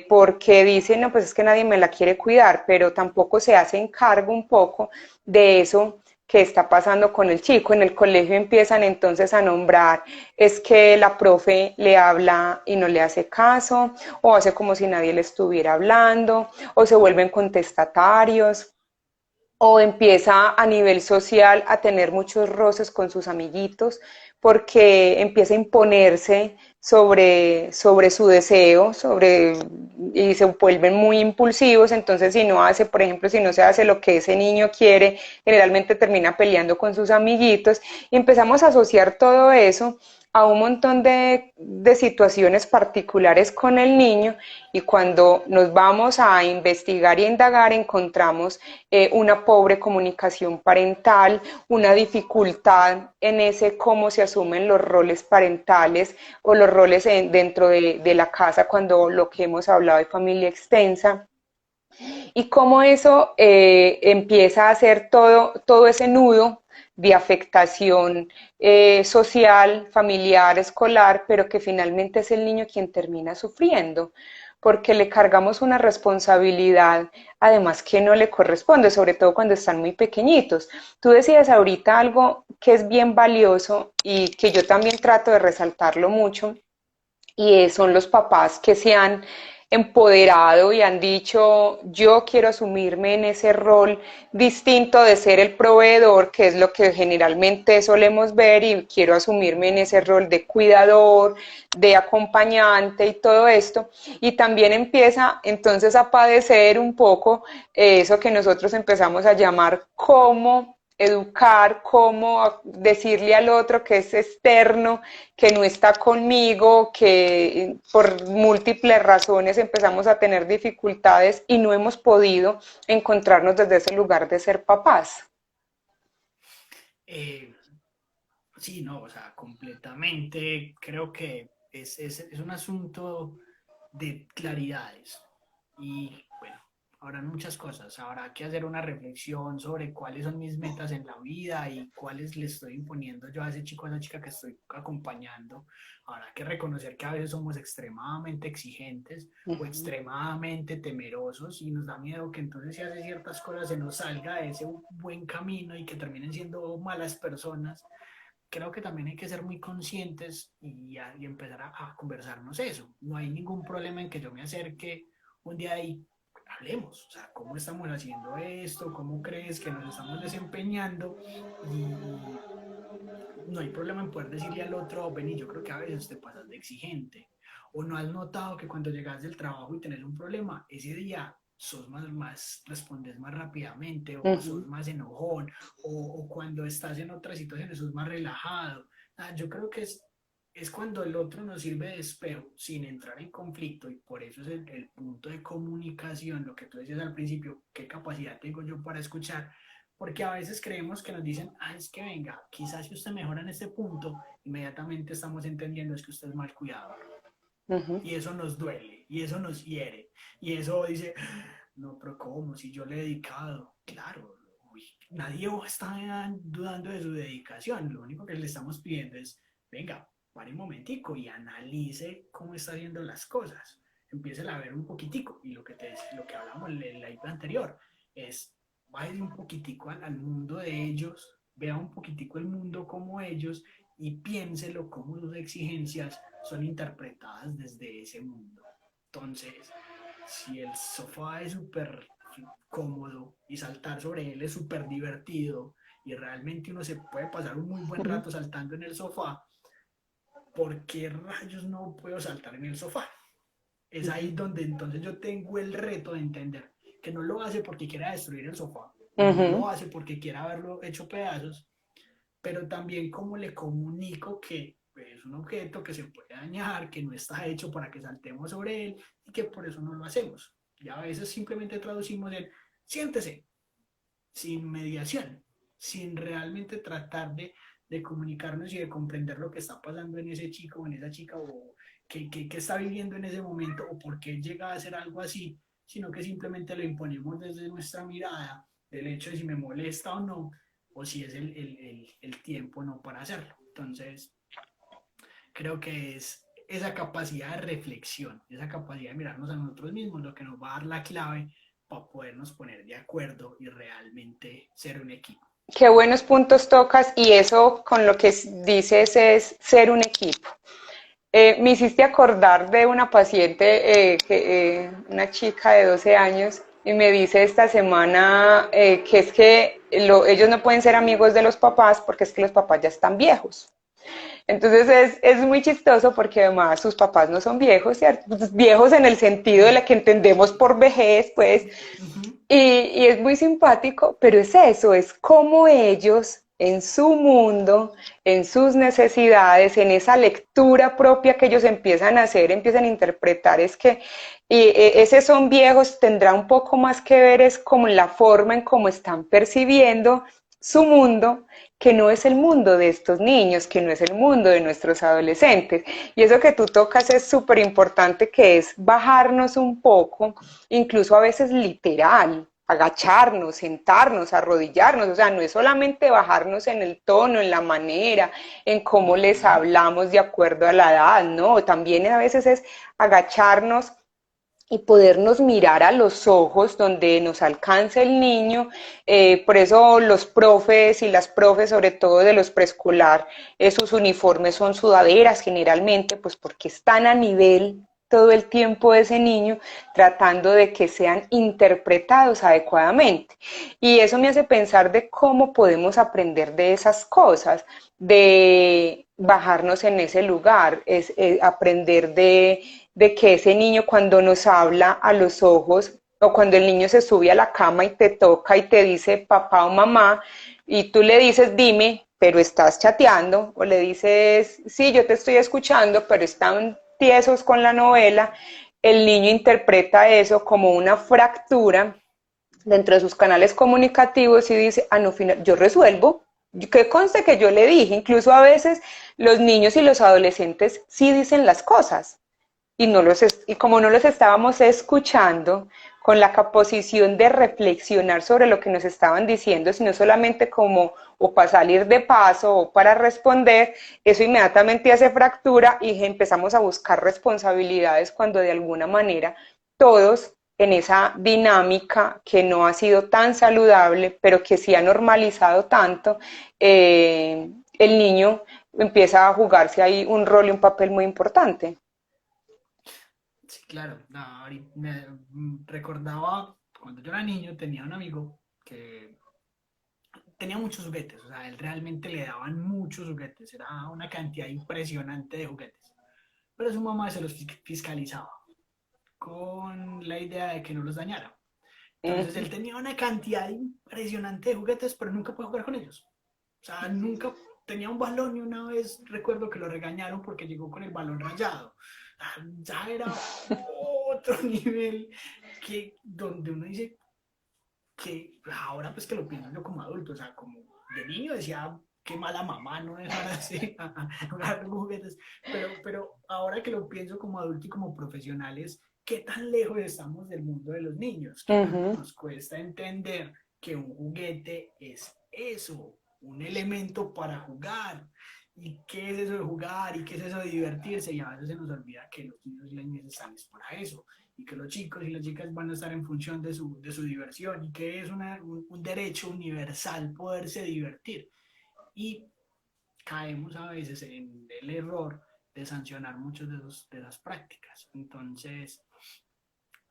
Speaker 1: porque dicen, no, pues es que nadie me la quiere cuidar, pero tampoco se hacen cargo un poco de eso que está pasando con el chico. En el colegio empiezan entonces a nombrar, es que la profe le habla y no le hace caso, o hace como si nadie le estuviera hablando, o se vuelven contestatarios, o empieza a nivel social a tener muchos roces con sus amiguitos porque empieza a imponerse sobre su deseo, y se vuelven muy impulsivos, entonces si no hace, por ejemplo, si no se hace lo que ese niño quiere, generalmente termina peleando con sus amiguitos y empezamos a asociar todo eso a un montón de situaciones particulares con el niño y cuando nos vamos a investigar y a indagar encontramos una pobre comunicación parental, una dificultad en ese cómo se asumen los roles parentales o los roles dentro de la casa cuando lo que hemos hablado de familia extensa y cómo eso empieza a hacer todo ese nudo de afectación social, familiar, escolar, pero que finalmente es el niño quien termina sufriendo, porque le cargamos una responsabilidad, además que no le corresponde, sobre todo cuando están muy pequeñitos. Tú decías ahorita algo que es bien valioso y que yo también trato de resaltarlo mucho, y son los papás que se han empoderado y han dicho, yo quiero asumirme en ese rol distinto de ser el proveedor, que es lo que generalmente solemos ver, y quiero asumirme en ese rol de cuidador, de acompañante y todo esto. Y también empieza entonces a padecer un poco eso que nosotros empezamos a llamar como educar, cómo decirle al otro que es externo, que no está conmigo, que por múltiples razones empezamos a tener dificultades y no hemos podido encontrarnos desde ese lugar de ser papás.
Speaker 2: Eh, sí, no, o sea, completamente creo que es un asunto de claridades. Y bueno, habrán muchas cosas. Habrá que hacer una reflexión sobre cuáles son mis metas en la vida y cuáles le estoy imponiendo yo a ese chico, a esa chica que estoy acompañando. Habrá que reconocer que a veces somos extremadamente exigentes
Speaker 1: Uh
Speaker 2: o
Speaker 1: -huh.
Speaker 2: extremadamente temerosos y nos da miedo que entonces si hace ciertas cosas se nos salga de ese buen camino y que terminen siendo malas personas. Creo que también hay que ser muy conscientes y empezar a conversarnos eso. No hay ningún problema en que yo me acerque un día y hablemos, o sea, ¿cómo estamos haciendo esto? ¿Cómo crees que nos estamos desempeñando? Y no hay problema en poder decirle al otro, vení, yo creo que a veces te pasas de exigente. O no has notado que cuando llegas del trabajo y tenés un problema, ese día sos respondes más rápidamente,
Speaker 1: Uh
Speaker 2: o sos
Speaker 1: -huh.
Speaker 2: más enojón, o cuando estás en otras situaciones sos más relajado. Yo creo que es cuando el otro nos sirve de espejo sin entrar en conflicto y por eso es el punto de comunicación, lo que tú decías al principio, qué capacidad tengo yo para escuchar, porque a veces creemos que nos dicen, ah, es que venga, quizás si usted mejora en este punto, inmediatamente estamos entendiendo es que usted es mal cuidador.
Speaker 1: Ujú.
Speaker 2: Y eso nos duele, y eso nos hiere, y eso dice, no, pero ¿cómo? Si yo le he dedicado, claro, uy, nadie está dudando de su dedicación, lo único que le estamos pidiendo es, venga, pare un momentico y analice cómo está haciendo las cosas, empiece a ver un poquitico, y lo que hablamos en la idea anterior, es, vaya un poquitico al mundo de ellos, vea un poquitico el mundo como ellos, y piénselo cómo sus exigencias son interpretadas desde ese mundo. Entonces, si el sofá es súper cómodo y saltar sobre él es súper divertido y realmente uno se puede pasar un muy buen rato saltando en el sofá, ¿por qué rayos no puedo saltar en el sofá? Es ahí donde entonces yo tengo el reto de entender que no lo hace porque quiera destruir el sofá, no lo
Speaker 1: Ujú.
Speaker 2: hace porque quiera verlo hecho pedazos, pero también cómo le comunico que es un objeto que se puede dañar, que no está hecho para que saltemos sobre él y que por eso no lo hacemos. Y a veces simplemente traducimos el siéntese, sin mediación, sin realmente tratar de comunicarnos y de comprender lo que está pasando en ese chico o en esa chica o que está viviendo en ese momento o por qué llega a hacer algo así, sino que simplemente lo imponemos desde nuestra mirada del hecho de si me molesta o no, o si es el tiempo no para hacerlo. Entonces, creo que es esa capacidad de reflexión, esa capacidad de mirarnos a nosotros mismos, lo que nos va a dar la clave para podernos poner de acuerdo y realmente ser un equipo.
Speaker 1: Qué buenos puntos tocas y eso con lo que dices es ser un equipo. Me hiciste acordar de una paciente, una chica de 12 años, y me dice esta semana que es que ellos no pueden ser amigos de los papás porque es que los papás ya están viejos. Entonces es muy chistoso porque además sus papás no son viejos, ¿cierto? Pues viejos en el sentido de la que entendemos por vejez, pues,
Speaker 2: Uh -huh.
Speaker 1: y es muy simpático, pero es eso, es como ellos en su mundo, en sus necesidades, en esa lectura propia que ellos empiezan a hacer, empiezan a interpretar, es que ese son viejos tendrá un poco más que ver es como la forma en cómo están percibiendo su mundo, que no es el mundo de estos niños, que no es el mundo de nuestros adolescentes. Y eso que tú tocas es súper importante, que es bajarnos un poco, incluso a veces literal, agacharnos, sentarnos, arrodillarnos, o sea, no es solamente bajarnos en el tono, en la manera, en cómo
Speaker 2: Uh
Speaker 1: les
Speaker 2: -huh.
Speaker 1: hablamos de acuerdo a la edad, no, también a veces es agacharnos y podernos mirar a los ojos donde nos alcance el niño. Por eso los profes y las profes, sobre todo de los preescolar, sus uniformes son sudaderas generalmente, pues porque están a nivel todo el tiempo de ese niño, tratando de que sean interpretados adecuadamente. Y eso me hace pensar de cómo podemos aprender de esas cosas, de bajarnos en ese lugar, es aprender de que ese niño cuando nos habla a los ojos o cuando el niño se sube a la cama y te toca y te dice papá o mamá y tú le dices dime, pero estás chateando o le dices sí, yo te estoy escuchando, pero están tiesos con la novela, el niño interpreta eso como una fractura dentro de sus canales comunicativos y dice, ah, no, yo resuelvo, que conste que yo le dije, incluso a veces los niños y los adolescentes sí dicen las cosas, y, y como no los estábamos escuchando con la capacidad de reflexionar sobre lo que nos estaban diciendo, sino solamente como o para salir de paso o para responder, eso inmediatamente hace fractura y empezamos a buscar responsabilidades cuando de alguna manera todos en esa dinámica que no ha sido tan saludable, pero que sí ha normalizado tanto, el niño empieza a jugarse ahí un rol y un papel muy importante.
Speaker 2: Sí, claro. No, me recordaba cuando yo era niño, tenía un amigo que tenía muchos juguetes, o sea, él realmente le daban muchos juguetes, era una cantidad impresionante de juguetes, pero su mamá se los fiscalizaba con la idea de que no los dañara. Entonces
Speaker 1: Uh-huh.
Speaker 2: él tenía una cantidad impresionante de juguetes, pero nunca pudo jugar con ellos. O sea, nunca tenía un balón y una vez recuerdo que lo regañaron porque llegó con el balón rayado. Ya era otro nivel que donde uno dice, que ahora pues que lo pienso yo como adulto, o sea, como de niño decía, qué mala mamá no dejar así a jugar juguetes, pero ahora que lo pienso como adulto y como profesionales, ¿qué tan lejos estamos del mundo de los niños? ¿Qué tanto
Speaker 1: Ujú.
Speaker 2: nos cuesta entender que un juguete es eso, un elemento para jugar? ¿Y qué es eso de jugar? ¿Y qué es eso de divertirse? Y a veces se nos olvida que los niños y las niñas están para eso, y que los chicos y las chicas van a estar en función de su diversión, y que es un derecho universal poderse divertir. Y caemos a veces en el error de sancionar muchas de esas prácticas. Entonces,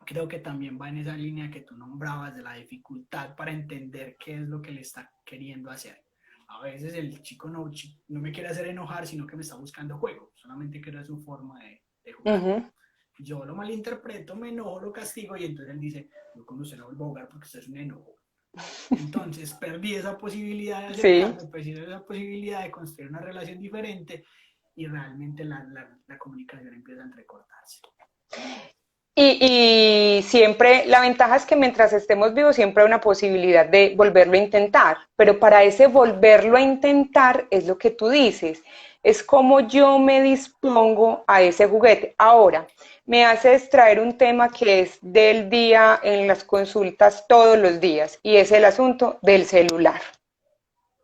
Speaker 2: creo que también va en esa línea que tú nombrabas de la dificultad para entender qué es lo que le está queriendo hacer. A veces el chico no me quiere hacer enojar, sino que me está buscando juego, solamente quiere su forma de jugar.
Speaker 1: Ujú.
Speaker 2: Yo lo malinterpreto, me enojo, lo castigo y entonces él dice, yo con usted no vuelvo a jugar porque usted es un enojo. Entonces perdí esa posibilidad de
Speaker 1: Sí.
Speaker 2: acercarme, perdí esa posibilidad de construir una relación diferente y realmente la comunicación empieza a entrecortarse.
Speaker 1: Y siempre, la ventaja es que mientras estemos vivos siempre hay una posibilidad de volverlo a intentar, pero para ese volverlo a intentar es lo que tú dices, es como yo me dispongo a ese juguete. Ahora, me hace extraer un tema que es del día en las consultas todos los días y es el asunto del celular.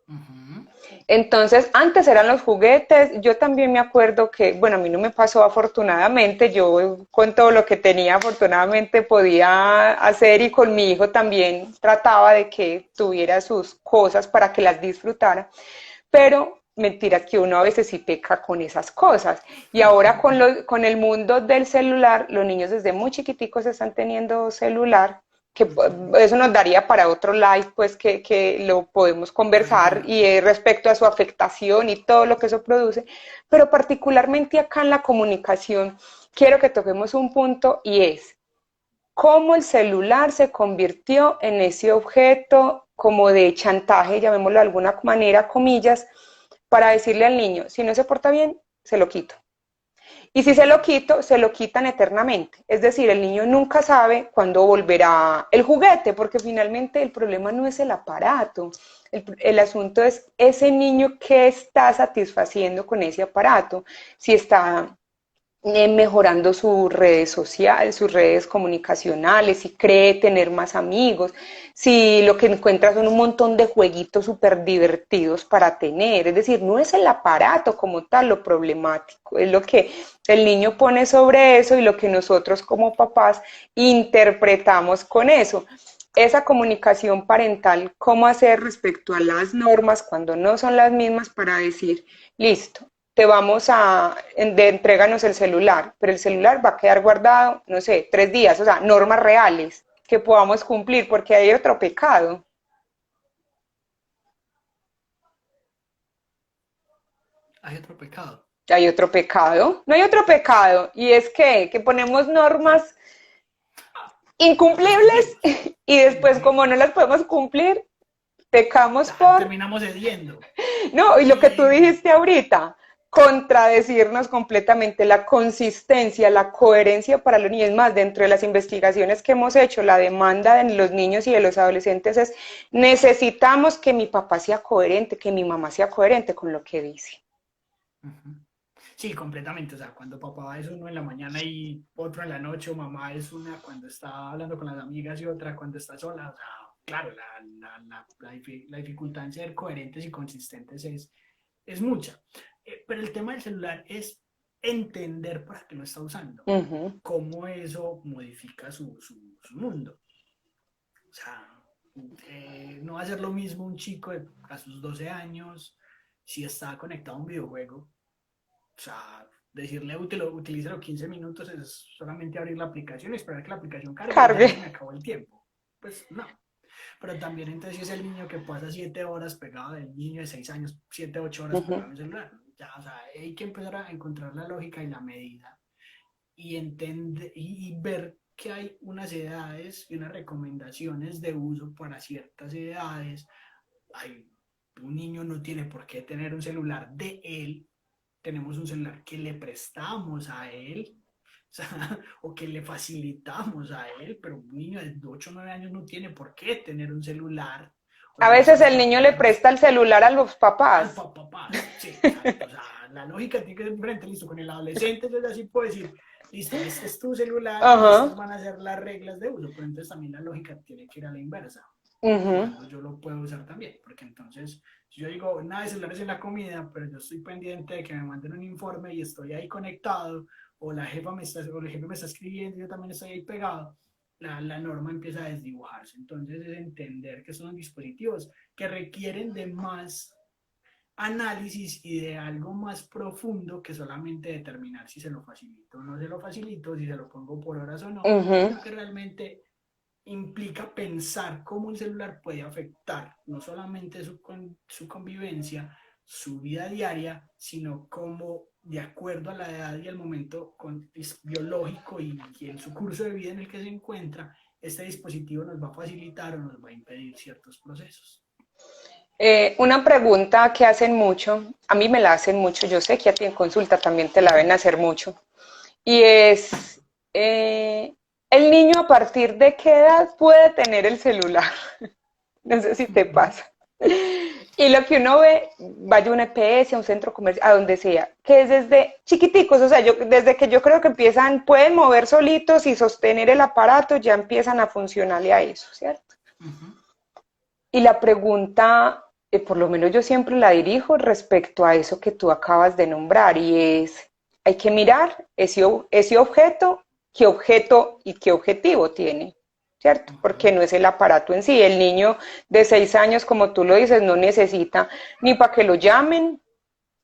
Speaker 2: Uh -huh.
Speaker 1: Entonces, antes eran los juguetes, yo también me acuerdo que, bueno, a mí no me pasó afortunadamente, yo con todo lo que tenía afortunadamente podía hacer y con mi hijo también trataba de que tuviera sus cosas para que las disfrutara, pero mentira que uno a veces sí peca con esas cosas. Y ahora con el mundo del celular, los niños desde muy chiquiticos están teniendo celular, que
Speaker 2: Uh -huh.
Speaker 1: eso nos daría para otro live, pues que lo podemos conversar y
Speaker 2: Perfectamente.
Speaker 1: respecto a su afectación y todo lo que eso produce, pero particularmente acá en la comunicación, quiero que toquemos un punto y es cómo el celular se convirtió en ese objeto como de chantaje, llamémoslo de alguna manera, comillas, para decirle al niño, si no se porta bien, se lo quito. Y si
Speaker 2: Uh
Speaker 1: se lo
Speaker 2: -huh.
Speaker 1: quito, se lo quitan eternamente. Es decir, el niño nunca sabe cuándo volverá el juguete, porque finalmente el problema no es el aparato. El asunto es ese niño que está satisfaciendo con ese aparato. Si está mejorando sus redes sociales, sus redes comunicacionales, si cree tener más amigos, si lo que encuentra son un montón de jueguitos súper divertidos para tener, es decir, no es el aparato como tal lo problemático, es lo que el niño pone sobre eso y lo que nosotros como papás interpretamos con eso. Esa comunicación parental, cómo hacer respecto a las normas cuando no son las mismas para decir, listo, te vamos a, entréganos el celular, pero el celular va a quedar guardado, no sé, 3 días, o sea, normas reales que podamos cumplir, porque hay otro pecado,
Speaker 2: Hay otro pecado.
Speaker 1: hay otro pecado, no hay otro pecado, y es que ponemos normas
Speaker 2: Las
Speaker 1: incumplibles
Speaker 2: cumplimos.
Speaker 1: y después como no las podemos cumplir, pecamos por,
Speaker 2: Terminamos cediendo.
Speaker 1: no, y lo que tú
Speaker 2: Y
Speaker 1: dijiste ahorita, contradecirnos completamente la consistencia, la coherencia para los niños. Más, dentro de las investigaciones que hemos hecho, la demanda de los niños y de los adolescentes es, necesitamos que mi papá sea coherente, que mi mamá sea coherente con lo que dice.
Speaker 2: uh -huh. Sí, completamente. O sea, cuando papá es uno en la mañana y otro en la noche, o mamá es una cuando está hablando con las amigas y otra cuando está sola. O sea, claro, la dificultad en ser coherentes y consistentes es mucha. Pero el tema del celular es entender para qué lo está usando,
Speaker 1: Uh -huh.
Speaker 2: cómo eso modifica su mundo. O sea, no va a ser lo mismo un chico a sus 12 años si está conectado a un videojuego. O sea, decirle utilícelo 15 minutos es solamente abrir la aplicación y esperar que la aplicación cargue y ya
Speaker 1: Cargue.
Speaker 2: se me acabó el tiempo. Pues no. Pero también entonces si es el niño que pasa 7 horas pegado, del niño de 6 años, 7, 8 horas
Speaker 1: Uh -huh.
Speaker 2: pegado en el celular. Ya, o sea, hay que empezar a encontrar la lógica y la medida y, entender, y ver que hay unas edades y unas recomendaciones de uso para ciertas edades. Hay, un niño no tiene por qué tener un celular de él, tenemos un celular que le prestamos a él, sea, o que le facilitamos a él, pero un niño de 8 o 9 años no tiene por qué tener un celular, o
Speaker 1: A
Speaker 2: tiene que
Speaker 1: veces el
Speaker 2: buscar
Speaker 1: niño le
Speaker 2: programas
Speaker 1: presta el celular a los
Speaker 2: al
Speaker 1: papás.
Speaker 2: papás. Sí, exacto. O sea, la lógica tiene que ser diferente. Listo, con el adolescente yo ya sí puedo decir, listo, este es tu celular y estas
Speaker 1: Ajá.
Speaker 2: van a ser las reglas de uso, pero entonces también la lógica tiene que ir a la inversa.
Speaker 1: Ujú.
Speaker 2: Cuando yo lo puedo usar también, porque entonces, si yo digo, nada de celulares en la comida, pero yo estoy pendiente de que me manden un informe y estoy ahí conectado, o la jefa me está, o el jefe me está escribiendo y yo también estoy ahí pegado, la norma empieza a desdibujarse. Entonces es entender que son dispositivos que requieren de más análisis y de algo más profundo que solamente determinar si se lo facilito o no se lo facilito, si se lo pongo por horas o no,
Speaker 1: Ujú.
Speaker 2: sino que realmente implica pensar cómo el celular puede afectar no solamente su convivencia, su vida diaria, sino cómo, de acuerdo a la edad y el momento biológico y en su curso de vida en el que se encuentra, este dispositivo nos va a facilitar o nos va a impedir ciertos procesos.
Speaker 1: Una pregunta que hacen mucho, a mí me la hacen mucho, yo sé que a ti en consulta también te la ven hacer mucho, y es, ¿el niño a partir de qué edad puede tener el celular? No sé si te pasa. Y lo que uno ve, vaya a un EPS, a un centro comercial, a donde sea, que es desde chiquiticos, o sea, desde que yo creo que empiezan, pueden mover solitos y sostener el aparato, ya empiezan a funcionarle a eso, ¿cierto?
Speaker 2: Uh -huh.
Speaker 1: Y la pregunta, por lo menos yo siempre la dirijo respecto a eso que tú acabas de nombrar, y es, hay que mirar ese objeto y qué objetivo tiene, ¿cierto?
Speaker 2: Uh
Speaker 1: Porque
Speaker 2: -huh.
Speaker 1: no es el aparato en sí. El niño de 6 años, como tú lo dices, no necesita ni para que lo llamen,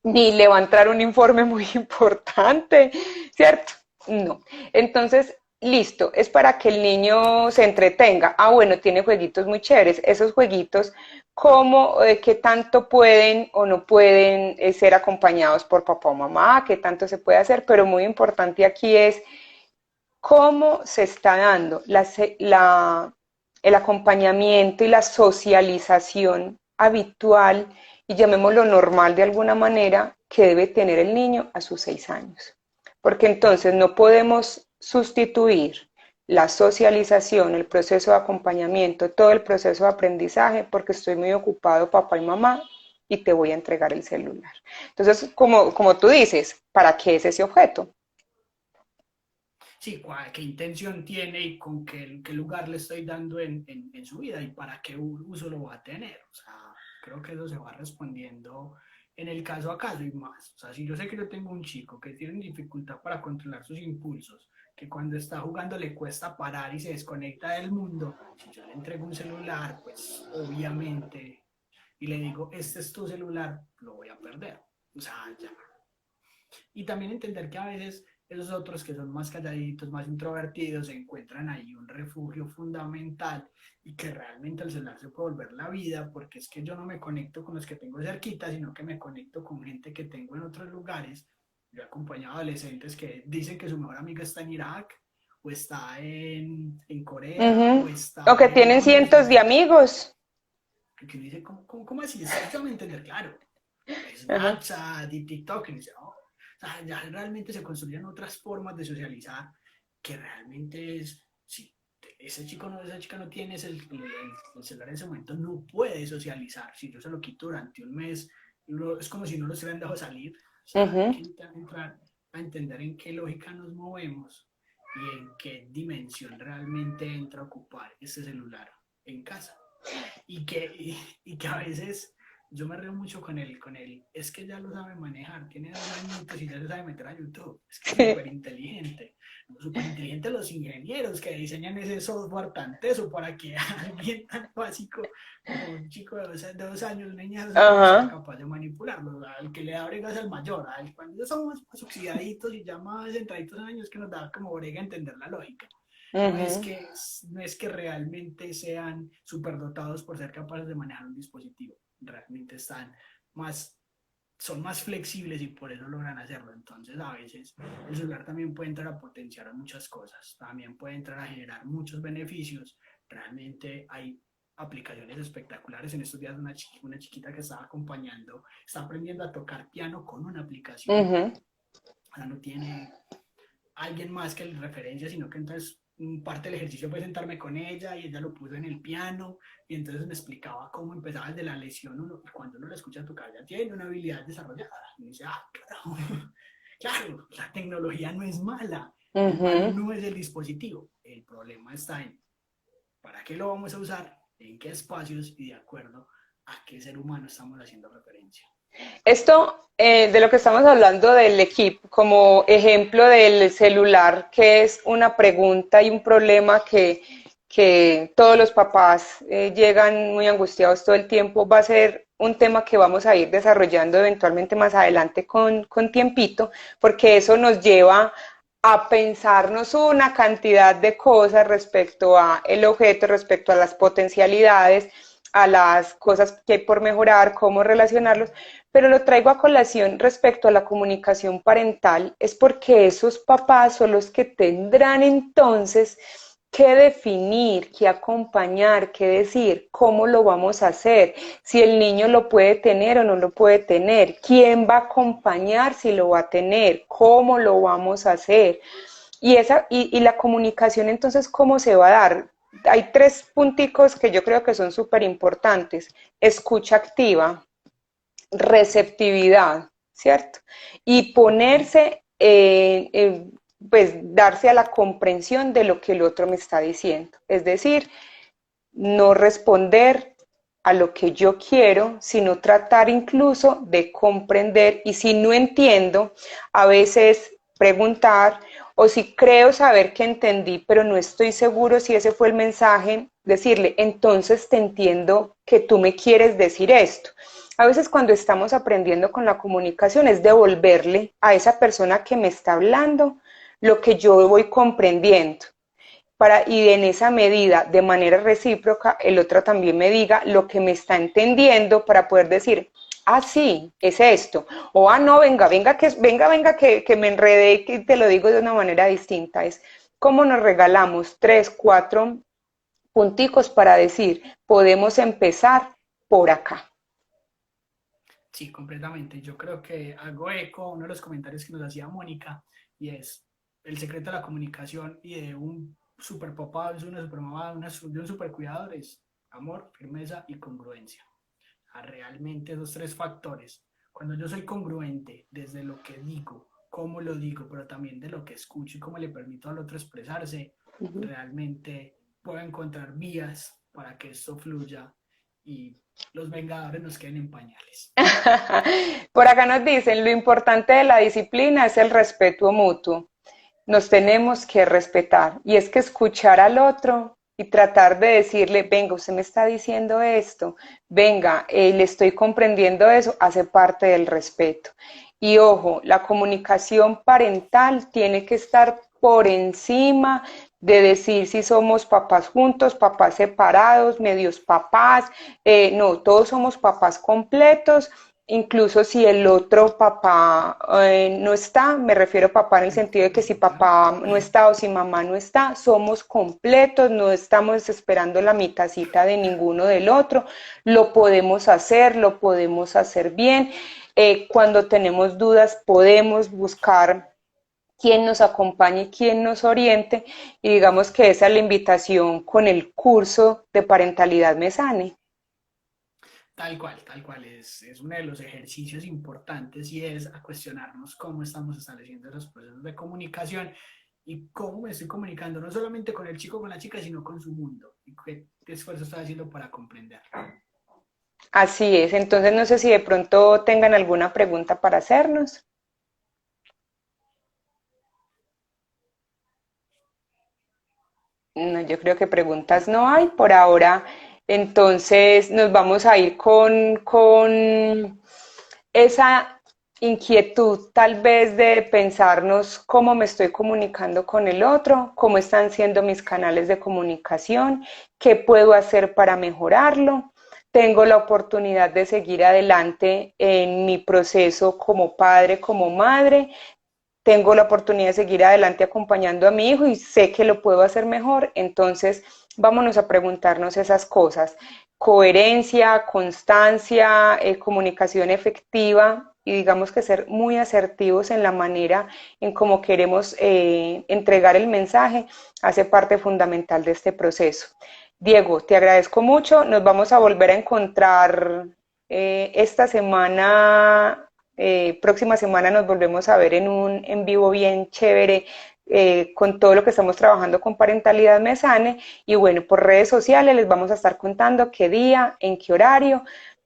Speaker 1: ni le va a entrar un informe muy importante, ¿cierto? No. Entonces, listo, es para que el niño se entretenga. Ah, bueno, tiene jueguitos muy chéveres. Esos jueguitos, ¿cómo, qué tanto pueden o no pueden ser acompañados por papá o mamá? ¿Qué tanto se puede hacer? Pero muy importante aquí es cómo se está dando el acompañamiento y la socialización habitual y llamémoslo normal de alguna manera que debe tener el niño a sus 6 años. Porque entonces no podemos sustituir la socialización, el proceso de acompañamiento, todo el proceso de aprendizaje, porque estoy muy ocupado, papá y mamá, y te voy a entregar el celular. Entonces, como tú dices, ¿para qué es ese objeto?
Speaker 2: Sí, qué intención tiene y con qué lugar le estoy dando en su vida y para qué uso lo va a tener. O sea, creo que eso se va respondiendo en el caso a caso y más. O sea, si yo sé que yo tengo un chico que tiene dificultad para controlar sus impulsos, que cuando está jugando le cuesta parar y se desconecta del mundo, si yo le entrego un celular, pues obviamente, y le digo, este es tu celular, lo voy a perder. O sea, ya y también entender que a veces esos otros que son más calladitos, más introvertidos, encuentran ahí un refugio fundamental y que realmente el celular se puede volver la vida, porque es que yo no me conecto con los que tengo cerquita, sino que me conecto con gente que tengo en otros lugares. Yo he acompañado a adolescentes que dicen que su mejor amiga está en Irak, o está en Corea,
Speaker 1: Uh
Speaker 2: o
Speaker 1: -huh. O
Speaker 2: está
Speaker 1: que
Speaker 2: en
Speaker 1: tienen
Speaker 2: Londres,
Speaker 1: cientos de amigos.
Speaker 2: que uno dice, ¿cómo así? Yo me entender, claro.
Speaker 1: Ajá.
Speaker 2: Snapchat y TikTok, y dice, oh, o sea, ya realmente se construyen otras formas de socializar que realmente es, si ese chico no, esa chica no tiene el celular en ese momento, no puede socializar. Si yo se lo quito durante un mes, es como si no lo hubieran dejado salir. O
Speaker 1: Uh
Speaker 2: sea, hay
Speaker 1: -huh.
Speaker 2: que entrar a entender en qué lógica nos movemos y en qué dimensión realmente entra a ocupar ese celular en casa y que a veces yo me río mucho con él, es que ya lo sabe manejar, tiene 2 añitos y ya se sabe meter a YouTube, es que es súper inteligente los ingenieros que diseñan ese software tan teso para que alguien tan básico como un chico de 2 años, un niño de 2 años, sea
Speaker 1: Ajá.
Speaker 2: capaz de manipularlo, al que le da bregas al mayor, cuando ya somos más oxidaditos y ya más entraditos en años que nos da como brega entender la lógica.
Speaker 1: Uh
Speaker 2: No es
Speaker 1: -huh.
Speaker 2: que, no es que realmente sean superdotados por ser capaces de manejar un dispositivo, realmente más, son más flexibles y por eso logran hacerlo. Entonces, a veces el celular también puede entrar a potenciar muchas cosas, también puede entrar a generar muchos beneficios. Realmente hay aplicaciones espectaculares. En estos días una chiquita que estaba acompañando está aprendiendo a tocar piano con una
Speaker 1: Uh
Speaker 2: aplicación.
Speaker 1: -huh.
Speaker 2: O sea, no tiene alguien más que le referencia, sino que entonces parte del ejercicio fue sentarme con ella y ella lo puso en el piano y entonces me explicaba cómo empezaba desde la lesión. Cuando uno la escucha tocar, ya tiene una habilidad desarrollada. Y dice, ah, claro, claro, la tecnología no es mala, el malo
Speaker 1: Ujú.
Speaker 2: no es el dispositivo, el problema está en para qué lo vamos a usar, en qué espacios y de acuerdo a qué ser humano estamos haciendo referencia.
Speaker 1: Esto de lo que estamos hablando del equipo, como ejemplo del celular, que es una pregunta y un problema que todos los papás llegan muy angustiados todo el tiempo, va a ser un tema que vamos a ir desarrollando eventualmente más adelante con tiempito, porque eso nos lleva a pensarnos una cantidad de cosas respecto a el objeto, respecto a las potencialidades, a las cosas que hay por mejorar, cómo relacionarlos, pero lo traigo a colación respecto a la comunicación parental, es porque esos papás son los que tendrán entonces que definir, que acompañar, que decir, cómo lo vamos a hacer, si el niño lo puede tener o no lo puede tener, quién va a acompañar si lo va a tener, cómo lo vamos a hacer. Y la comunicación entonces, ¿cómo se va a dar? Hay tres punticos que yo creo que son súper importantes. Escucha activa, receptividad, ¿cierto? Y
Speaker 2: Uh-huh.
Speaker 1: ponerse, pues darse a la comprensión de lo que el otro me está diciendo. Es decir, no responder a lo que yo quiero, sino tratar incluso de comprender y si no entiendo, a veces preguntar o si creo saber que entendí, pero no estoy seguro si ese fue el mensaje, decirle, entonces te entiendo que tú me quieres decir esto. A veces cuando estamos aprendiendo con la comunicación es devolverle a esa persona que me está hablando lo que yo voy comprendiendo y en esa medida, de manera recíproca, el otro también me diga lo que me está entendiendo para poder decir, ah, sí, es esto, o ah, no, venga, que me enredé y que te lo digo de una manera distinta. Es como nos regalamos 3, 4 punticos para decir, podemos empezar por acá.
Speaker 2: Sí, completamente. Yo creo que hago eco a uno de los comentarios que nos hacía Mónica y es el secreto de la comunicación y de un super papá, de una super mamá, de un super cuidador es amor, firmeza y congruencia. A realmente esos tres factores. Cuando yo soy congruente desde lo que digo, cómo lo digo, pero también de lo que escucho y cómo le permito al otro expresarse,
Speaker 1: Uh -huh.
Speaker 2: realmente puedo encontrar vías para que esto fluya y los vengadores nos queden en pañales.
Speaker 1: Por acá nos dicen, lo importante de la disciplina es el respeto mutuo. Nos tenemos que respetar y es que escuchar al otro y tratar de decirle, venga, usted me está diciendo esto, venga, le estoy comprendiendo eso, hace parte del respeto. Y ojo, la comunicación parental tiene que estar por encima de decir si somos papás juntos, papás separados, medios papás, no, todos somos papás completos, incluso si el otro papá no está, me refiero a papá en el sentido de que si
Speaker 2: Claro.
Speaker 1: papá no está o si mamá no está, somos completos, no estamos esperando la mitacita de ninguno del otro, lo podemos hacer bien. Cuando tenemos dudas podemos buscar quién nos acompañe, quién nos oriente y digamos que esa es la invitación con el curso de parentalidad Mesane.
Speaker 2: Tal cual, es uno de los ejercicios importantes y es a cuestionarnos cómo estamos estableciendo esos procesos de comunicación y cómo me estoy comunicando, no solamente con el chico, con la chica, sino con su mundo y qué esfuerzo estoy haciendo para comprender.
Speaker 1: Así es, entonces no sé si de pronto tengan alguna pregunta para hacernos. No, yo creo que preguntas no hay por ahora. Entonces nos vamos a ir con esa inquietud tal vez de pensarnos cómo me estoy comunicando con el otro, cómo están siendo mis canales de comunicación, qué puedo hacer para mejorarlo. Tengo la oportunidad de seguir adelante en mi proceso como padre, como madre, tengo la oportunidad de seguir adelante acompañando a mi hijo y sé que lo puedo hacer mejor, entonces vámonos a preguntarnos esas cosas. Coherencia, constancia, comunicación efectiva y digamos que ser muy asertivos en la manera en cómo queremos entregar el mensaje hace parte fundamental de este proceso. Diego, te agradezco mucho, nos vamos a volver a encontrar esta semana, próxima semana nos volvemos a ver en un en vivo bien chévere con todo lo que estamos trabajando con Parentalidad Mesane y bueno, por redes sociales les vamos a estar contando qué día, en qué horario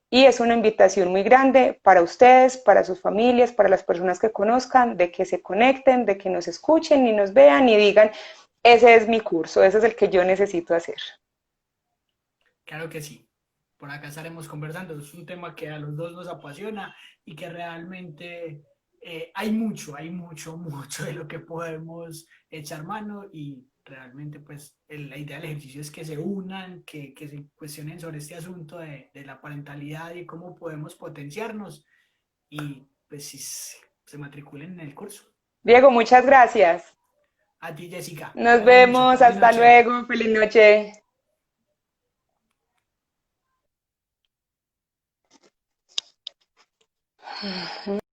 Speaker 1: y es una invitación muy grande para ustedes, para sus familias, para las personas que conozcan, de que se conecten, de que nos escuchen y nos vean y digan, ese es mi curso, ese es el que yo necesito hacer.
Speaker 2: Claro que sí. Por acá estaremos conversando. Es un tema que a los dos nos apasiona y que realmente hay mucho, mucho de lo que podemos echar mano y realmente pues la idea del ejercicio es que se unan, que se cuestionen sobre este asunto de la parentalidad y cómo podemos potenciarnos y pues si se matriculen en el curso.
Speaker 1: Diego, muchas gracias.
Speaker 2: A ti, Jessica.
Speaker 1: Nos
Speaker 2: Cuídate mucho.
Speaker 1: vemos,
Speaker 2: Feliz
Speaker 1: hasta
Speaker 2: noche.
Speaker 1: luego, feliz noche.